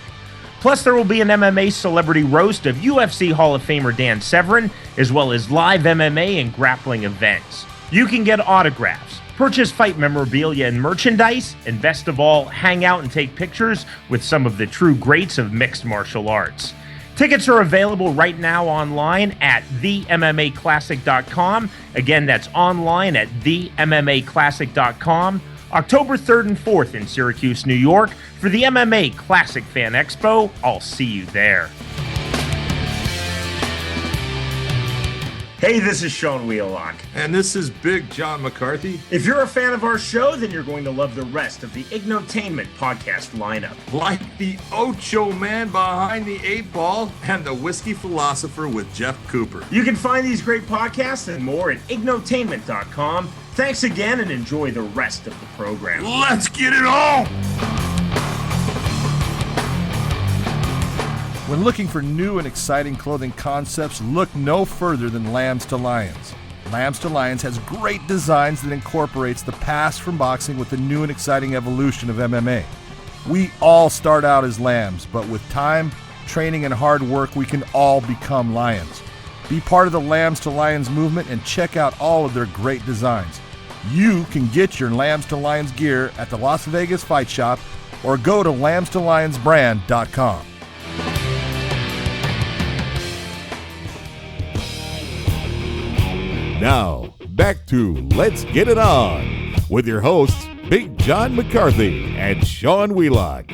Plus, there will be an MMA celebrity roast of UFC Hall of Famer Dan Severn, as well as live MMA and grappling events. You can get autographs, purchase fight memorabilia and merchandise, and best of all, hang out and take pictures with some of the true greats of mixed martial arts. Tickets are available right now online at themmmaclassic.com. Again, that's online at themmmaclassic.com. October 3rd and 4th in Syracuse, New York for the MMA Classic Fan Expo. I'll see you there. Hey, this is Sean Wheelock. And this is Big John McCarthy. If you're a fan of our show, then you're going to love the rest of the Ignotainment podcast lineup. Like the Ocho Man behind the 8 Ball and the Whiskey Philosopher with Jeff Cooper. You can find these great podcasts and more at ignotainment.com. Thanks again and enjoy the rest of the program. Let's get it on! When looking for new and exciting clothing concepts, look no further than Lambs to Lions. Lambs to Lions has great designs that incorporates the past from boxing with the new and exciting evolution of MMA. We all start out as lambs, but with time, training, and hard work, we can all become lions. Be part of the Lambs to Lions movement and check out all of their great designs. You can get your Lambs to Lions gear at the Las Vegas Fight Shop or go to lambstolionsbrand.com. Now, back to Let's Get It On with your hosts, Big John McCarthy and Sean Wheelock.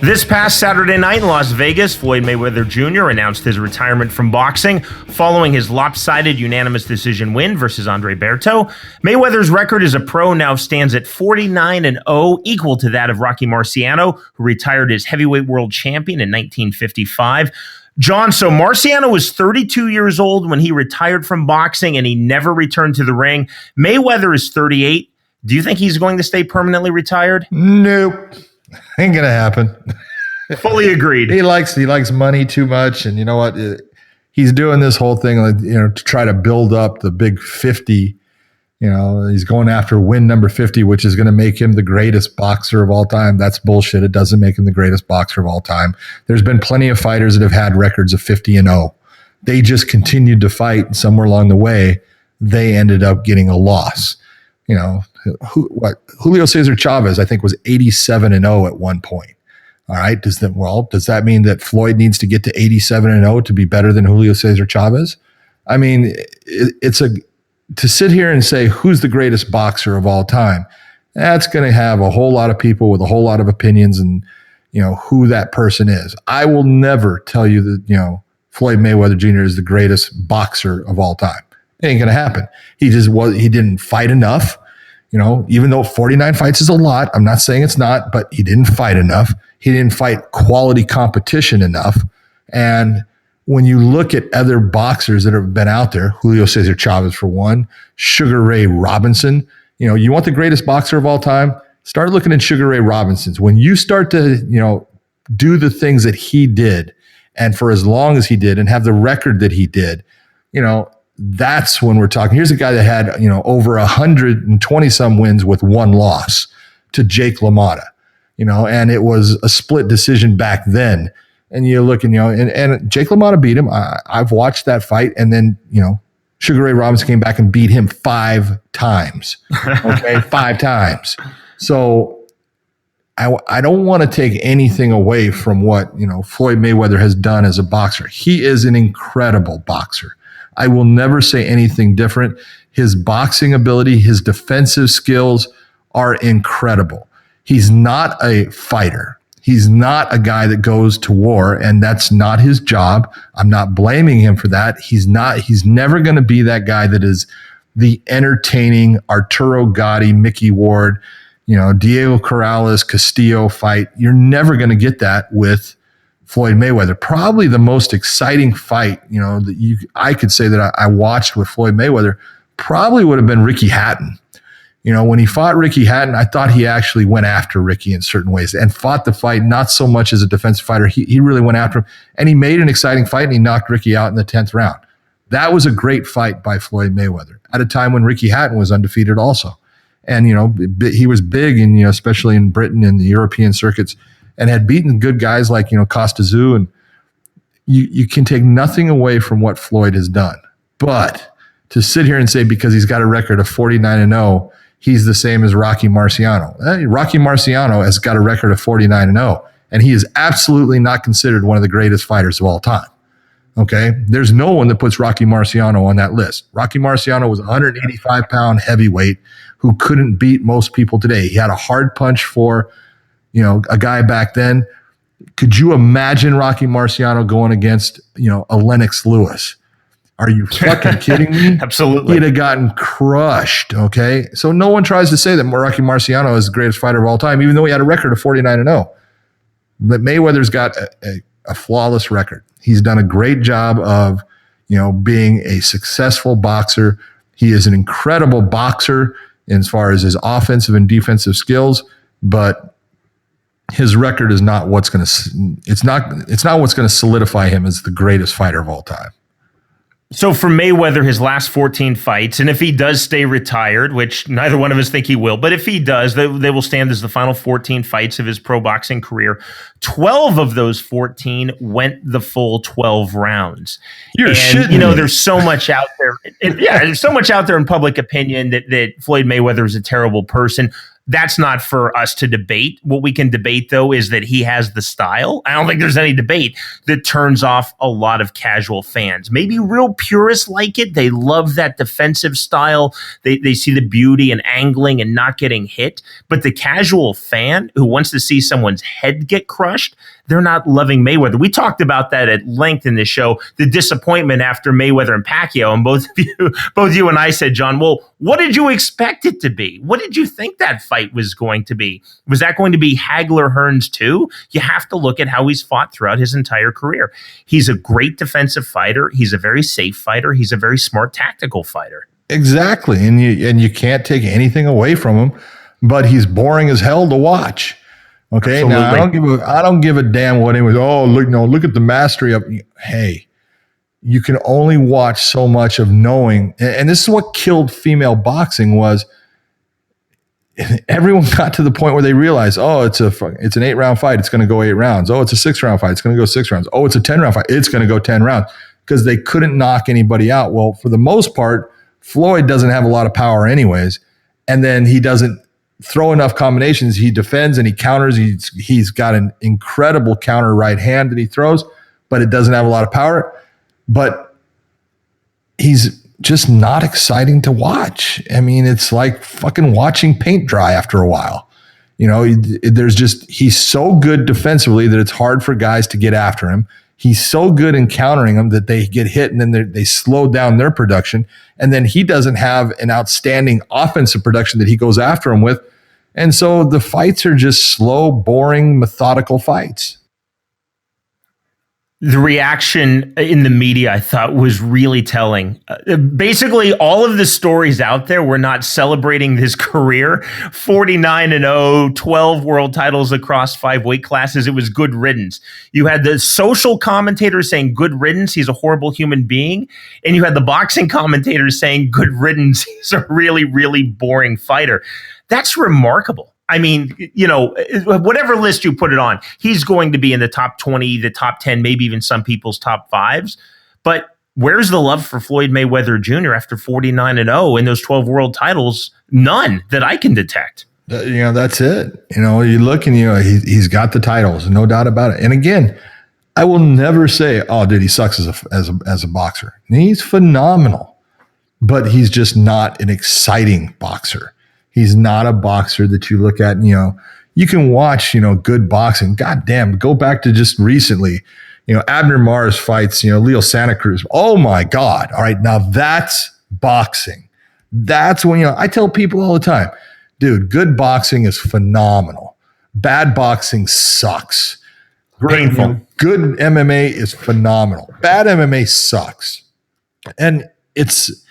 This past Saturday night in Las Vegas, Floyd Mayweather Jr. announced his retirement from boxing following his lopsided unanimous decision win versus Andre Berto. Mayweather's record as a pro now stands at 49-0, equal to that of Rocky Marciano, who retired as heavyweight world champion in 1955. John, so Marciano was 32 years old when he retired from boxing and he never returned to the ring. Mayweather is 38. Do you think he's going to stay permanently retired? Nope. Ain't gonna happen. Fully agreed. He likes money too much, and you know what? He's doing this whole thing, to try to build up the big 50. He's going after win number 50, which is going to make him the greatest boxer of all time. That's bullshit. It doesn't make him the greatest boxer of all time. There's been plenty of fighters that have had records of 50-0. They just continued to fight, and somewhere along the way, they ended up getting a loss. Julio Cesar Chavez, I think, was 87-0 at one point. All right. Does that mean that Floyd needs to get to 87-0 to be better than Julio Cesar Chavez? I mean, to sit here and say who's the greatest boxer of all time, that's going to have a whole lot of people with a whole lot of opinions and, who that person is. I will never tell you that, Floyd Mayweather Jr. is the greatest boxer of all time. It ain't going to happen. He didn't fight enough. Even though 49 fights is a lot, I'm not saying it's not, but he didn't fight enough. He didn't fight quality competition enough. And when you look at other boxers that have been out there, Julio Cesar Chavez for one, Sugar Ray Robinson, you want the greatest boxer of all time? Start looking at Sugar Ray Robinson's. When you start to, do the things that he did and for as long as he did and have the record that he did, that's when we're talking. Here's a guy that had, over 120 some wins with one loss to Jake LaMotta, and it was a split decision back then. And you look and, and Jake LaMotta beat him. I've watched that fight. And then, Sugar Ray Robinson came back and beat him 5 times. Okay. 5 times. So I don't want to take anything away from what, Floyd Mayweather has done as a boxer. He is an incredible boxer. I will never say anything different. His boxing ability, his defensive skills are incredible. He's not a fighter. He's not a guy that goes to war, and that's not his job. I'm not blaming him for that. He's never going to be that guy that is the entertaining Arturo Gatti, Mickey Ward, Diego Corrales, Castillo fight. You're never going to get that with Floyd Mayweather. Probably the most exciting fight, that I could say that I watched with Floyd Mayweather probably would have been Ricky Hatton. When he fought Ricky Hatton, I thought he actually went after Ricky in certain ways and fought the fight not so much as a defensive fighter. He really went after him, and he made an exciting fight, and he knocked Ricky out in the 10th round. That was a great fight by Floyd Mayweather at a time when Ricky Hatton was undefeated also. And, he was big, and, especially in Britain and the European circuits, and had beaten good guys like, Costa Zoo. And you can take nothing away from what Floyd has done. But to sit here and say because he's got a record of 49-0, he's the same as Rocky Marciano. Rocky Marciano has got a record of 49-0, and he is absolutely not considered one of the greatest fighters of all time. Okay? There's no one that puts Rocky Marciano on that list. Rocky Marciano was a 185-pound heavyweight who couldn't beat most people today. He had a hard punch for a guy back then. Could you imagine Rocky Marciano going against, a Lennox Lewis? Are you fucking kidding me? Absolutely. He'd have gotten crushed, okay? So no one tries to say that Rocky Marciano is the greatest fighter of all time, even though he had a record of 49-0. But Mayweather's got a flawless record. He's done a great job of, being a successful boxer. He is an incredible boxer as far as his offensive and defensive skills, but his record is not what's going to what's going to solidify him as the greatest fighter of all time. So for Mayweather, his last 14 fights, and if he does stay retired, which neither one of us think he will, but if he does, they will stand as the final 14 fights of his pro boxing career. 12 of those 14 went the full 12 rounds. You're shitting you know, me. there's so much out there. There's so much out there in public opinion that Floyd Mayweather is a terrible person. That's not for us to debate. What we can debate, though, is that he has the style. I don't think there's any debate that turns off a lot of casual fans. Maybe real purists like it. They love that defensive style. They see the beauty in angling and not getting hit. But the casual fan who wants to see someone's head get crushed, they're not loving Mayweather. We talked about that at length in the show, the disappointment after Mayweather and Pacquiao. And both you and I said, John, well, what did you expect it to be? What did you think that fight was going to be? Was that going to be Hagler-Hearns too? You have to look at how he's fought throughout his entire career. He's a great defensive fighter. He's a very safe fighter. He's a very smart tactical fighter. Exactly. And you can't take anything away from him, but he's boring as hell to watch. Okay. Absolutely. Now I don't give a damn what anyone. Oh, look at the mastery of. Hey, you can only watch so much of knowing, and this is what killed female boxing was. Everyone got to the point where they realized, oh, it's an 8-round fight. It's going to go 8 rounds. Oh, it's a 6-round fight. It's going to go 6 rounds. Oh, it's a 10-round fight. It's going to go 10 rounds because they couldn't knock anybody out. Well, for the most part, Floyd doesn't have a lot of power anyways, and then he doesn't throw enough combinations. He defends and he counters. He's got an incredible counter right hand that he throws, but it doesn't have a lot of power. But he's just not exciting to watch. I mean, it's like fucking watching paint dry after a while. You know, he's so good defensively that it's hard for guys to get after him. He's so good in countering them that they get hit and then they slow down their production. And then he doesn't have an outstanding offensive production that he goes after him with. And so the fights are just slow, boring, methodical fights. The reaction in the media, I thought, was really telling. Basically, all of the stories out there were not celebrating his career. 49-0, 12 world titles across 5 weight classes. It was good riddance. You had the social commentators saying, good riddance, he's a horrible human being. And you had the boxing commentators saying, good riddance, he's a really, really boring fighter. That's remarkable. I mean, you know, whatever list you put it on, he's going to be in the top 20, the top 10, maybe even some people's top 5s. But where's the love for Floyd Mayweather Jr. after 49-0 in those 12 world titles? None that I can detect. You know, that's it. You know, you look and, you know, he's got the titles, no doubt about it. And again, I will never say, oh, dude, he sucks as a boxer. He's phenomenal, but he's just not an exciting boxer. He's not a boxer that you look at and, you know, you can watch, you know, good boxing. God damn, go back to just recently, you know, Abner Mars fights, you know, Leo Santa Cruz. Oh my God. All right. Now that's boxing. That's when, you know, I tell people all the time, dude, good boxing is phenomenal. Bad boxing sucks. Painful. You know, good MMA is phenomenal. Bad MMA sucks. And it's,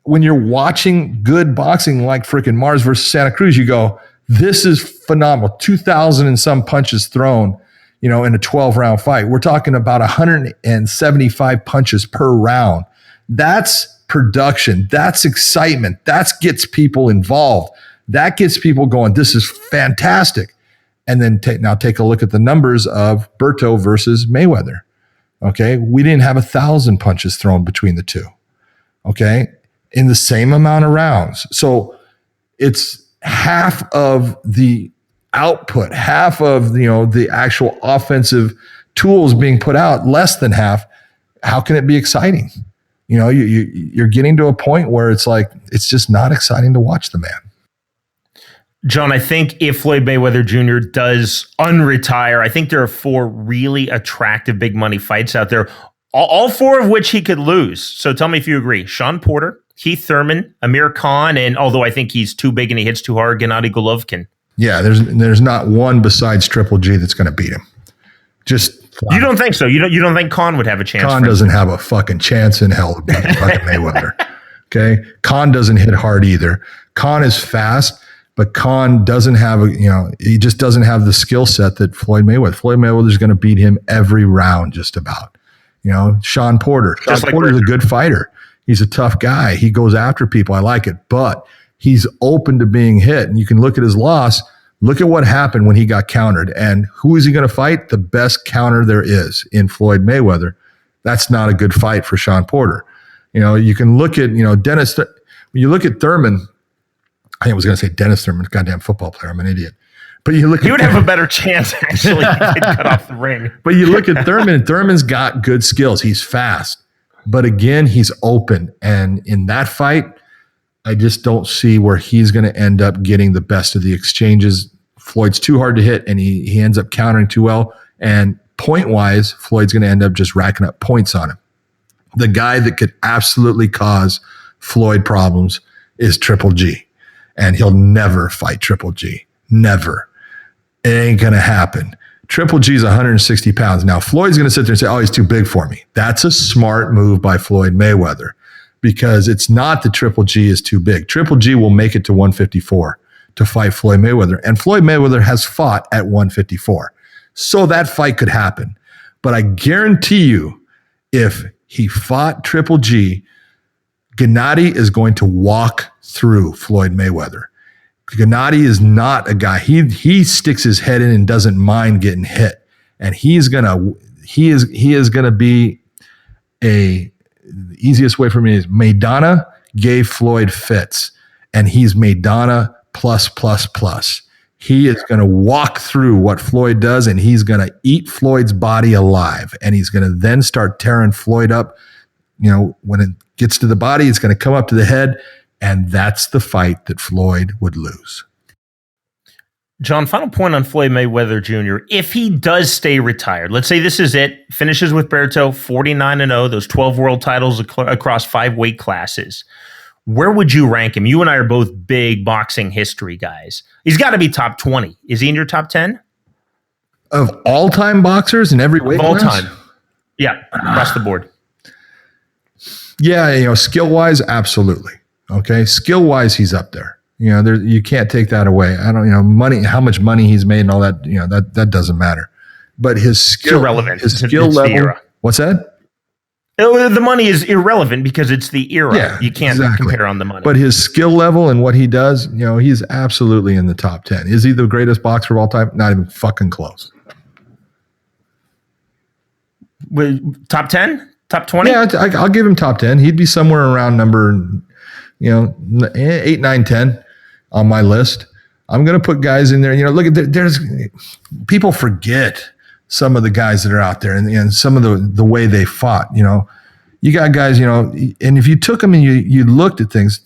when you're watching good boxing like freaking Mars versus Santa Cruz, you go, this is phenomenal. 2,000 and some punches thrown, you know, in a 12-round fight. We're talking about 175 punches per round. That's production. That's excitement. That gets people involved. That gets people going, this is fantastic. And then take a look at the numbers of Berto versus Mayweather. Okay. We didn't have 1,000 punches thrown between the two. Okay. In the same amount of rounds. So it's half of the output, half of, you know, the actual offensive tools being put out, less than half. How can it be exciting? You know, you're getting to a point where it's like, it's just not exciting to watch the man. John, I think if Floyd Mayweather Jr. does unretire, I think there are 4 really attractive big money fights out there, all 4 of which he could lose. So tell me if you agree. Sean Porter, Keith Thurman, Amir Khan, and although I think he's too big and he hits too hard, Gennady Golovkin. Yeah, there's not one besides Triple G that's going to beat him. Just you don't think so? You don't think Khan would have a chance? Khan doesn't have a fucking chance in hell to beat fucking Mayweather. Okay, Khan doesn't hit hard either. Khan is fast, but Khan doesn't have he just doesn't have the skill set that Floyd Mayweather. Floyd Mayweather is going to beat him every round, just about. Sean Porter. Sean Porter's a good fighter. He's a tough guy. He goes after people. I like it, but he's open to being hit. And you can look at his loss. Look at what happened when he got countered. And who is he going to fight? The best counter there is in Floyd Mayweather. That's not a good fight for Sean Porter. You can look at, Dennis. When you look at Thurman, I was going to say Dennis Thurman, goddamn football player. I'm an idiot. But you look. He would have a better chance actually if he cut off the ring. But you look at Thurman, and Thurman's got good skills. He's fast. But again, he's open. And in that fight, I just don't see where he's going to end up getting the best of the exchanges. Floyd's too hard to hit, and he ends up countering too well. And point-wise, Floyd's going to end up just racking up points on him. The guy that could absolutely cause Floyd problems is Triple G. And he'll never fight Triple G. Never. It ain't going to happen. Triple G is 160 pounds. Now, Floyd's going to sit there and say, oh, he's too big for me. That's a smart move by Floyd Mayweather because it's not that Triple G is too big. Triple G will make it to 154 to fight Floyd Mayweather. And Floyd Mayweather has fought at 154. So that fight could happen. But I guarantee you, if he fought Triple G, Gennady is going to walk through Floyd Mayweather. Gennady is not a guy. He sticks his head in and doesn't mind getting hit. And he is gonna be the easiest way for me is Maidana gave Floyd fits, and he's Maidana plus. He is going to walk through what Floyd does, and he's going to eat Floyd's body alive, and he's going to then start tearing Floyd up. When it gets to the body, it's going to come up to the head. And that's the fight that Floyd would lose. John, final point on Floyd Mayweather Jr. If he does stay retired, let's say this is it, finishes with Berto, 49-0, those 12 world titles across 5 weight classes. Where would you rank him? You and I are both big boxing history guys. He's got to be top 20. Is he in your top 10? Of all-time boxers in every weight class? Of all time. Yeah, across the board. Yeah, skill-wise, absolutely. Okay, skill-wise, he's up there. You can't take that away. I don't, money, how much money he's made and all that. That doesn't matter. But his skill, it's irrelevant. His skill it's level. The era. What's that? The money is irrelevant because it's the era. Yeah, you can't compare on the money. But his skill level and what he does, he's absolutely in the top 10. Is he the greatest boxer of all time? Not even fucking close. Top 10? Top 20? Yeah, I'll give him top 10. He'd be somewhere around number 8, 9, 10 on my list. I'm going to put guys in there. Look at there's people forget some of the guys that are out there and some of the way they fought. You got guys, and if you took them and you looked at things,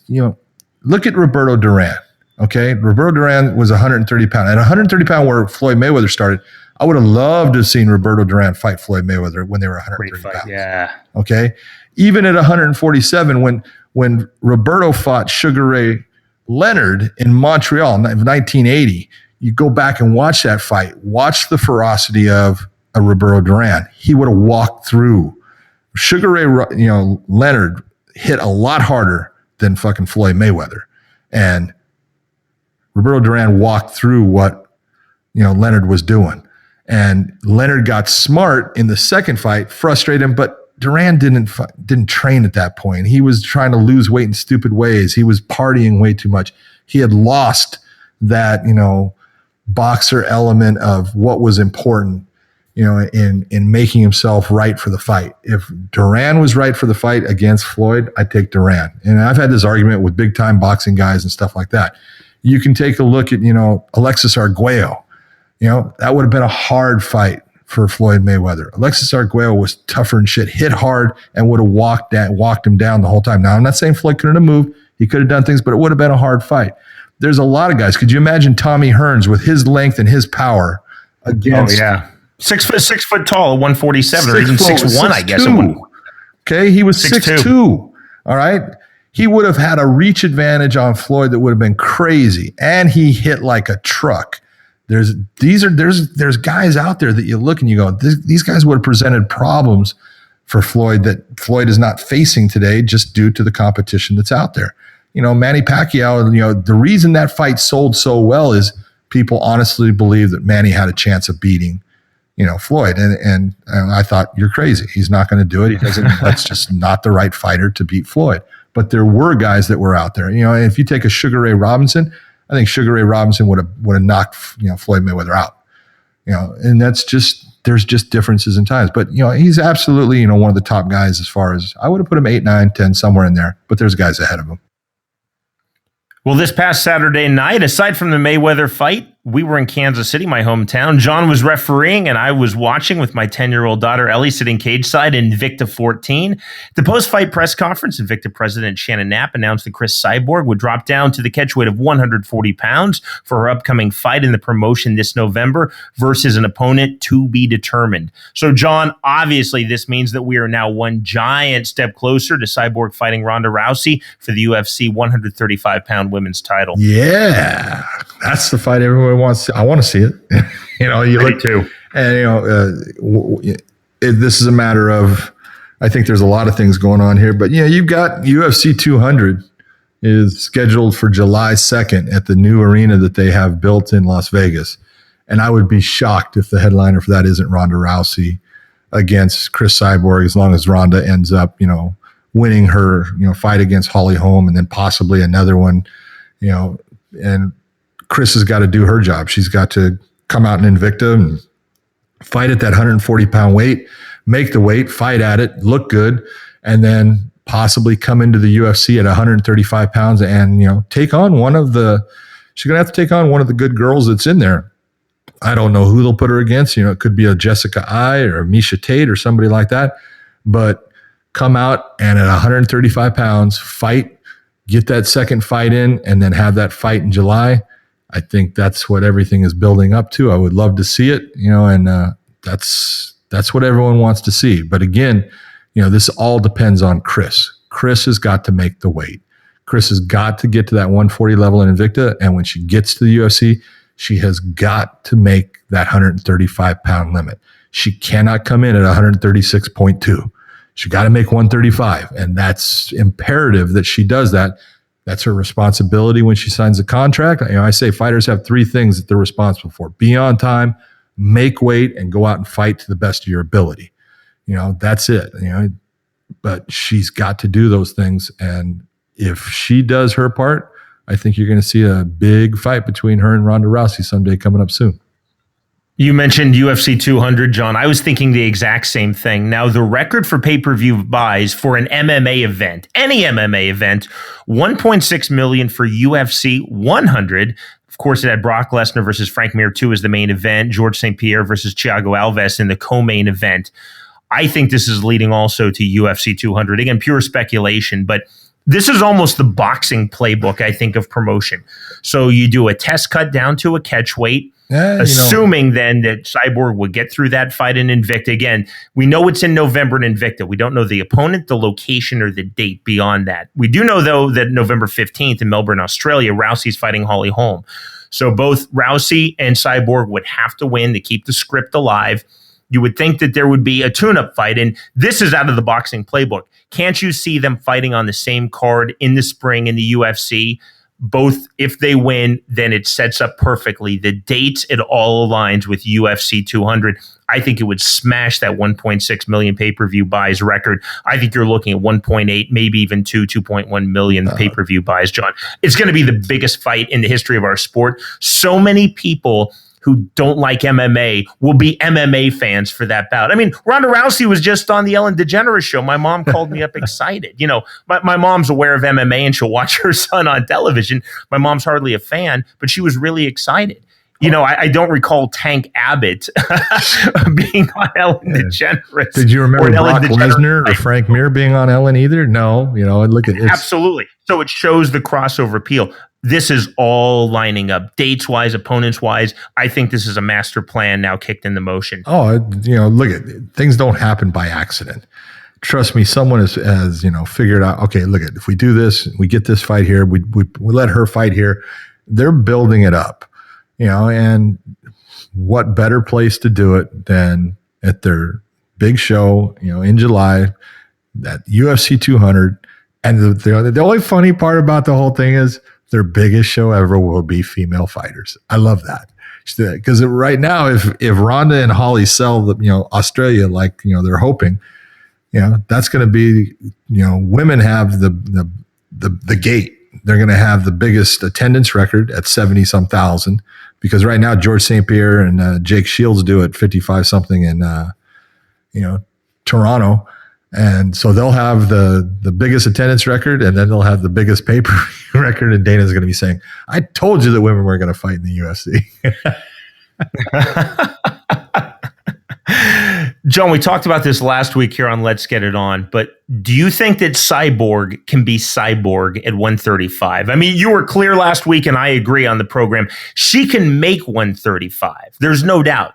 look at Roberto Duran. Okay, Roberto Duran was 130 pounds. At 130 pound where Floyd Mayweather started, I would have loved to have seen Roberto Duran fight Floyd Mayweather when they were 130 pounds. Yeah. Okay, even at 147 when Roberto fought Sugar Ray Leonard in Montreal in 1980, you go back and watch that fight, watch the ferocity of a Roberto Duran. He would have walked through. Sugar Ray, Leonard hit a lot harder than fucking Floyd Mayweather. And Roberto Duran walked through what, Leonard was doing. And Leonard got smart in the second fight, frustrated him, but Duran didn't train at that point. He was trying to lose weight in stupid ways. He was partying way too much. He had lost that, boxer element of what was important, in making himself right for the fight. If Duran was right for the fight against Floyd, I'd take Duran. And I've had this argument with big time boxing guys and stuff like that. You can take a look at, Alexis Arguello. That would have been a hard fight for Floyd Mayweather. Alexis Arguello was tougher and shit, hit hard, and would have walked him down the whole time. Now, I'm not saying Floyd couldn't have moved. He could have done things, but it would have been a hard fight. There's a lot of guys. Could you imagine Tommy Hearns with his length and his power against? Oh, yeah. 6 foot tall, 147, or even 6'1", I guess. Okay, he was 6'2". All right. He would have had a reach advantage on Floyd that would have been crazy. And he hit like a truck. There's guys out there that you look and you go, these guys would have presented problems for Floyd that Floyd is not facing today just due to the competition that's out there. Manny Pacquiao, the reason that fight sold so well is people honestly believe that Manny had a chance of beating Floyd. And I thought, you're crazy. He's not going to do it. He doesn't. That's just not the right fighter to beat Floyd. But there were guys that were out there. If you take a Sugar Ray Robinson, I think Sugar Ray Robinson would have knocked Floyd Mayweather out. And there's just differences in times. But he's absolutely one of the top guys as far as I would have put him 8, 9, 10 somewhere in there. But there's guys ahead of him. Well, this past Saturday night, aside from the Mayweather fight, we were in Kansas City, my hometown. John was refereeing, and I was watching with my 10-year-old daughter, Ellie, sitting cage side in Invicta 14. The post-fight press conference, Invicta president Shannon Knapp announced that Chris Cyborg would drop down to the catchweight of 140 pounds for her upcoming fight in the promotion this November versus an opponent to be determined. So, John, obviously this means that we are now one giant step closer to Cyborg fighting Ronda Rousey for the UFC 135-pound women's title. Yeah, that's the fight everyone wants. I want to see it. You look too, and this is a matter of. I think there's a lot of things going on here, but you've got UFC 200 is scheduled for July 2nd at the new arena that they have built in Las Vegas, and I would be shocked if the headliner for that isn't Ronda Rousey against Chris Cyborg, as long as Ronda ends up, winning her, fight against Holly Holm, and then possibly another one, and Chris has got to do her job. She's got to come out in Invicta and fight at that 140-pound weight, make the weight, fight at it, look good, and then possibly come into the UFC at 135 pounds and, take on she's going to have to take on one of the good girls that's in there. I don't know who they'll put her against. It could be a Jessica Ai or a Misha Tate or somebody like that, but come out and at 135 pounds, fight, get that second fight in, and then have that fight in July. I think that's what everything is building up to. I would love to see it, and that's what everyone wants to see. But again, this all depends on Chris. Chris has got to make the weight. Chris has got to get to that 140 level in Invicta, and when she gets to the UFC, she has got to make that 135-pound limit. She cannot come in at 136.2. She got to make 135, and that's imperative that she does that. That's her responsibility when she signs a contract. I say fighters have 3 things that they're responsible for: be on time, make weight, and go out and fight to the best of your ability. That's it. But she's got to do those things, and if she does her part, I think you're going to see a big fight between her and Ronda Rousey someday coming up soon. You mentioned UFC 200, John. I was thinking the exact same thing. Now, the record for pay-per-view buys for an MMA event, any MMA event, $1.6 million for UFC 100. Of course, it had Brock Lesnar versus Frank Mir 2 as the main event, George St. Pierre versus Thiago Alves in the co-main event. I think this is leading also to UFC 200. Again, pure speculation, but this is almost the boxing playbook, I think, of promotion. So you do a test cut down to a catch weight, assuming then that Cyborg would get through that fight in Invicta. Again, we know it's in November in Invicta. We don't know the opponent, the location, or the date beyond that. We do know, though, that November 15th in Melbourne, Australia, Rousey's fighting Holly Holm. So both Rousey and Cyborg would have to win to keep the script alive. You would think that there would be a tune-up fight, and this is out of the boxing playbook. Can't you see them fighting on the same card in the spring in the UFC? Both, if they win, then it sets up perfectly. The dates, it all aligns with UFC 200. I think it would smash that 1.6 million pay-per-view buys record. I think you're looking at 1.8, maybe even 2.1 million pay-per-view buys, John. It's going to be the biggest fight in the history of our sport. So many people who don't like MMA will be MMA fans for that bout. I mean, Ronda Rousey was just on the Ellen DeGeneres show. My mom called me up excited. My mom's aware of MMA and she'll watch her son on television. My mom's hardly a fan, but she was really excited. I don't recall Tank Abbott being on Ellen DeGeneres. Did you remember Brock Lesnar or Frank Mir being on Ellen either? No. Look at it. Absolutely. So it shows the crossover appeal. This is all lining up, dates-wise, opponents-wise. I think this is a master plan now kicked into motion. Oh, look at it. Things don't happen by accident. Trust me, someone has figured out, okay, look at, if we do this, we get this fight here, we let her fight here. They're building it up, and what better place to do it than at their big show, in July, that UFC 200. And the only funny part about the whole thing is, their biggest show ever will be female fighters. I love that. Because right now, if Ronda and Holly sell Australia like they're hoping, that's going to be women have the gate. They're going to have the biggest attendance record at 70 some thousand, because right now George St. Pierre and Jake Shields do it 55 something in Toronto. And so they'll have the biggest attendance record, and then they'll have the biggest pay-per-view record. And Dana's going to be saying, I told you that women were going to fight in the UFC. John, we talked about this last week here on Let's Get It On, but do you think that Cyborg can be Cyborg at 135? I mean, you were clear last week, and I agree on the program. She can make 135. There's no doubt.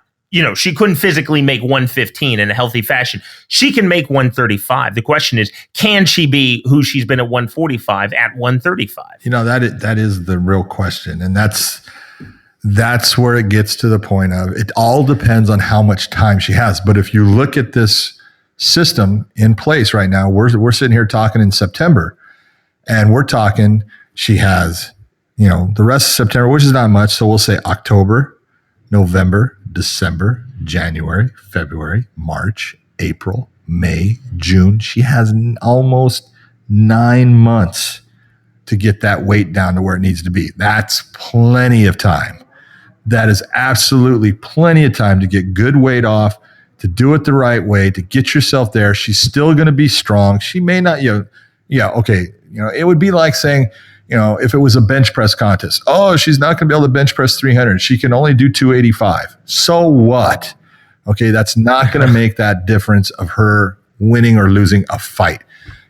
She couldn't physically make 115 in a healthy fashion. She can make 135. The question is, can she be who she's been at 145 at 135? That is the real question. And that's where it gets to the point of, it all depends on how much time she has. But if you look at this system in place right now, we're sitting here talking in September, and we're talking, she has, the rest of September, which is not much. So we'll say October, November, December, January, February, March, April, May, June. She has almost 9 months to get that weight down to where it needs to be. That's plenty of time. That is absolutely plenty of time to get good weight off, to do it the right way, to get yourself there. She's still going to be strong. She may not, it would be like saying, if it was a bench press contest, she's not going to be able to bench press 300. She can only do 285. So what? Okay, that's not going to make that difference of her winning or losing a fight.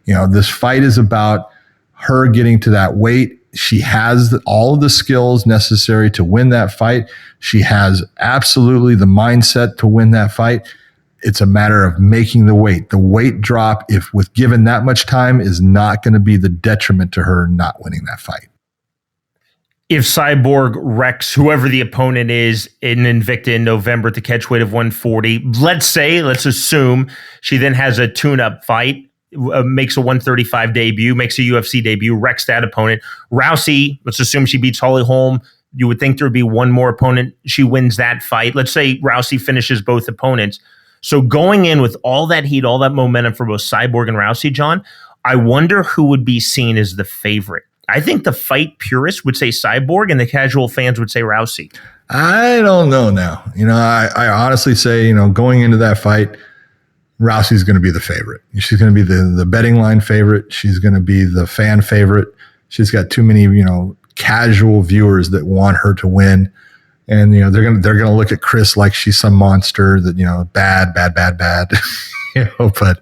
This fight is about her getting to that weight. She has all of the skills necessary to win that fight. She has absolutely the mindset to win that fight. It's a matter of making the weight. The weight drop, if with given that much time, is not going to be the detriment to her not winning that fight. If Cyborg wrecks whoever the opponent is in Invicta in November to catch weight of 140, let's assume she then has a tune-up fight, makes a 135 debut, makes a UFC debut, wrecks that opponent. Rousey, let's assume she beats Holly Holm. You would think there would be one more opponent. She wins that fight. Let's say Rousey finishes both opponents. So going in with all that heat, all that momentum for both Cyborg and Rousey, John, I wonder who would be seen as the favorite. I think the fight purists would say Cyborg, and the casual fans would say Rousey. I don't know now. I honestly say, going into that fight, Rousey's going to be the favorite. She's going to be the betting line favorite. She's going to be the fan favorite. She's got too many, casual viewers that want her to win. And, they're going to look at Chris like she's some monster that, bad. But,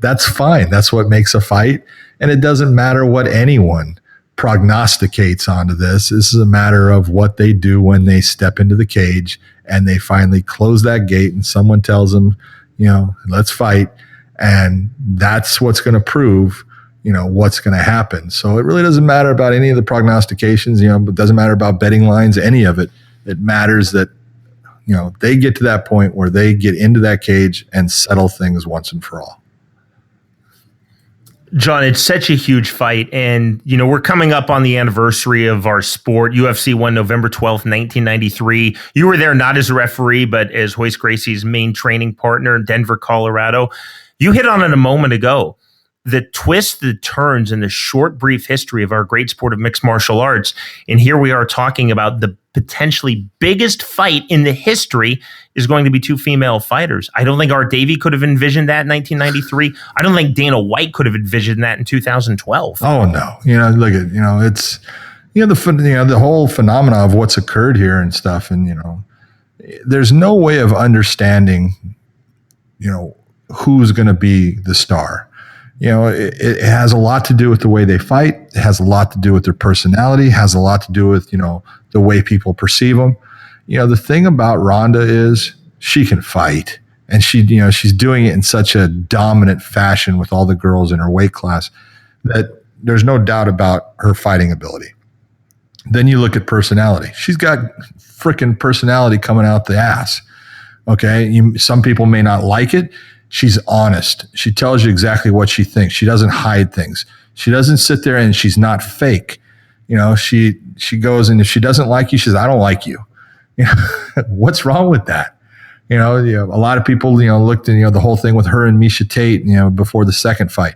that's fine. That's what makes a fight. And it doesn't matter what anyone prognosticates onto this. This is a matter of what they do when they step into the cage and they finally close that gate and someone tells them, let's fight. And that's what's going to prove, what's going to happen. So it really doesn't matter about any of the prognostications, it doesn't matter about betting lines, any of it. It matters that, they get to that point where they get into that cage and settle things once and for all. John, it's such a huge fight. And, we're coming up on the anniversary of our sport. UFC won November 12th, 1993. You were there not as a referee, but as Royce Gracie's main training partner in Denver, Colorado. You hit on it a moment ago. The twists, the turns, and the short, brief history of our great sport of mixed martial arts. And here we are talking about the potentially biggest fight in the history is going to be two female fighters. I don't think Art Davie could have envisioned that in 1993. I don't think Dana White could have envisioned that in 2012. Oh, no. Look at, it's, the whole phenomena of what's occurred here and stuff. And, there's no way of understanding, who's going to be the star. It has a lot to do with the way they fight. It has a lot to do with their personality. It has a lot to do with, the way people perceive them. The thing about Ronda is she can fight, and she's doing it in such a dominant fashion with all the girls in her weight class that there's no doubt about her fighting ability. Then you look at personality. She's got freaking personality coming out the ass. Okay. Some people may not like it. She's honest. She tells you exactly what she thinks. She doesn't hide things. She doesn't sit there, and she's not fake. She goes, and if she doesn't like you, she says, I don't like you. What's wrong with that? A lot of people, looked at, the whole thing with her and Miesha Tate, before the second fight.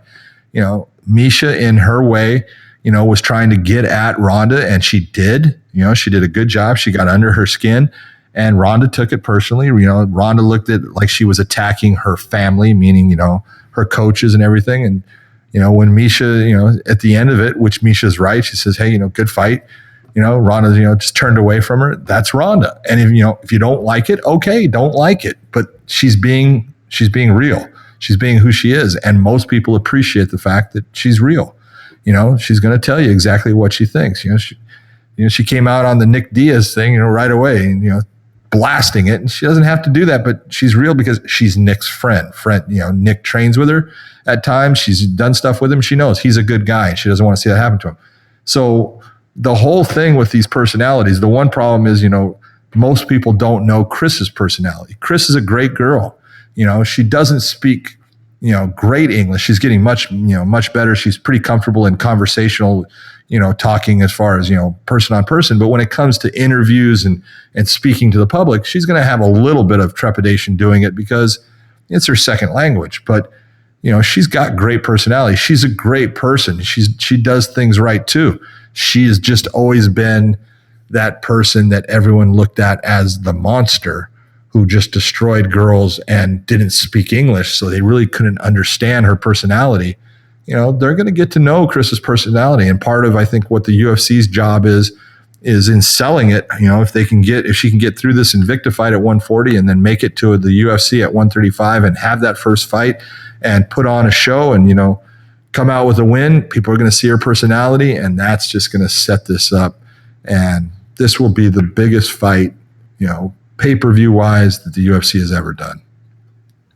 Miesha, in her way, was trying to get at Ronda, and she did. She did a good job. She got under her skin, and Ronda took it personally. Ronda looked at like she was attacking her family, meaning, her coaches and everything. And, when Miesha, at the end of it, which Misha's right, she says, hey, good fight. Ronda, just turned away from her. That's Ronda. And if you don't like it, okay, don't like it. But she's being real. She's being who she is. And most people appreciate the fact that she's real. She's going to tell you exactly what she thinks. She came out on the Nick Diaz thing, right away, and, blasting it. And she doesn't have to do that, but she's real because she's Nick's friend. Nick trains with her at times. She's done stuff with him. She knows he's a good guy, and she doesn't want to see that happen to him. So the whole thing with these personalities, the one problem is, most people don't know Chris's personality. Chris is a great girl. She doesn't speak, great English. She's getting much better. She's pretty comfortable in conversational, talking as far as, person on person. But when it comes to interviews and speaking to the public, she's going to have a little bit of trepidation doing it because it's her second language. But, she's got great personality. She's a great person. She does things right too. She has just always been that person that everyone looked at as the monster who just destroyed girls and didn't speak English, so they really couldn't understand her personality. They're going to get to know Chris's personality, and part of, I think, what the UFC's job is in selling it. If she can get through this Invicta fight at 140 and then make it to the UFC at 135 and have that first fight and put on a show and come out with a win, people are going to see her personality, and that's just going to set this up. And this will be the biggest fight, pay-per-view wise, that the UFC has ever done.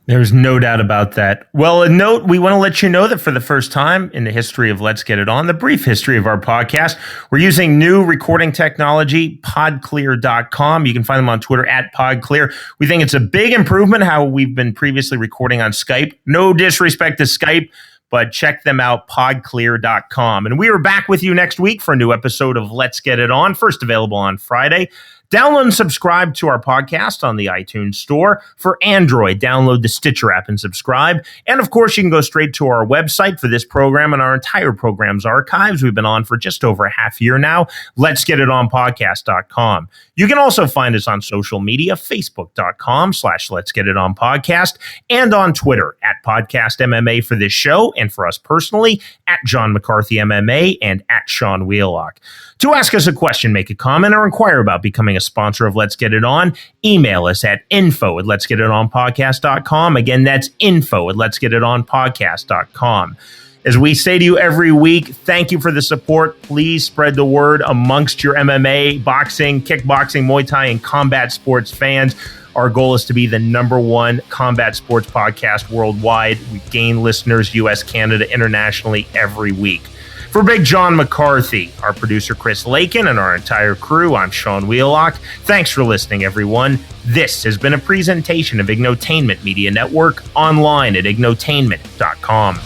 There's no doubt about that. Well, a note, we want to let you know that for the first time in the history of Let's Get It On, the brief history of our podcast, we're using new recording technology, podclear.com. You can find them on Twitter at podclear. We think it's a big improvement how we've been previously recording on Skype. No disrespect to Skype, but check them out, podclear.com. And we are back with you next week for a new episode of Let's Get It On, first available on Friday. Download and subscribe to our podcast on the iTunes Store. For Android, download the Stitcher app and subscribe. And of course, you can go straight to our website for this program and our entire program's archives. We've been on for just over a half year now. Let's Get It On podcast.com. You can also find us on social media, facebook.com/Let's Get It On podcast, and on Twitter at Podcast MMA for this show, and for us personally at John McCarthy MMA and at Sean Wheelock. To ask us a question, make a comment, or inquire about becoming a sponsor of Let's Get It On, email us at info@letsgetitonpodcast.com. Again, that's info@letsgetitonpodcast.com. As we say to you every week, thank you for the support. Please spread the word amongst your MMA, boxing, kickboxing, Muay Thai, and combat sports fans. Our goal is to be the #1 combat sports podcast worldwide. We gain listeners, US, Canada, internationally every week. For Big John McCarthy, our producer Chris Lakin, and our entire crew, I'm Sean Wheelock. Thanks for listening, everyone. This has been a presentation of Ignotainment Media Network, online at ignotainment.com.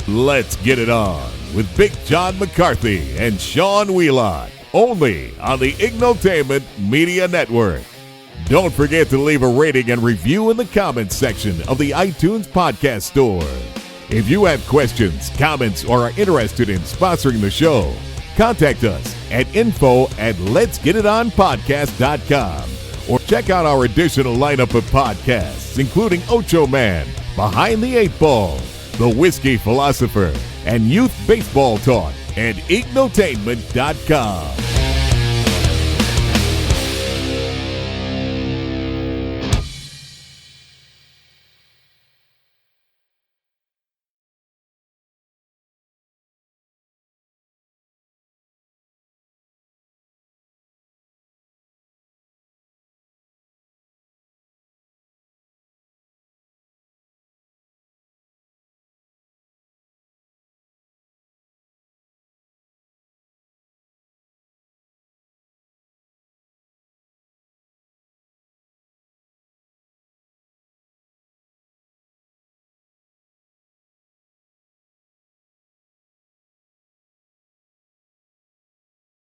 Let's Get It On with Big John McCarthy and Sean Wheelock, only on the Ignotainment Media Network. Don't forget to leave a rating and review in the comments section of the iTunes Podcast Store. If you have questions, comments, or are interested in sponsoring the show, contact us at info@letsgetitonpodcast.com or check out our additional lineup of podcasts, including Ocho Man, Behind the Eight Ball, The Whiskey Philosopher, and Youth Baseball Talk at ignotainment.com.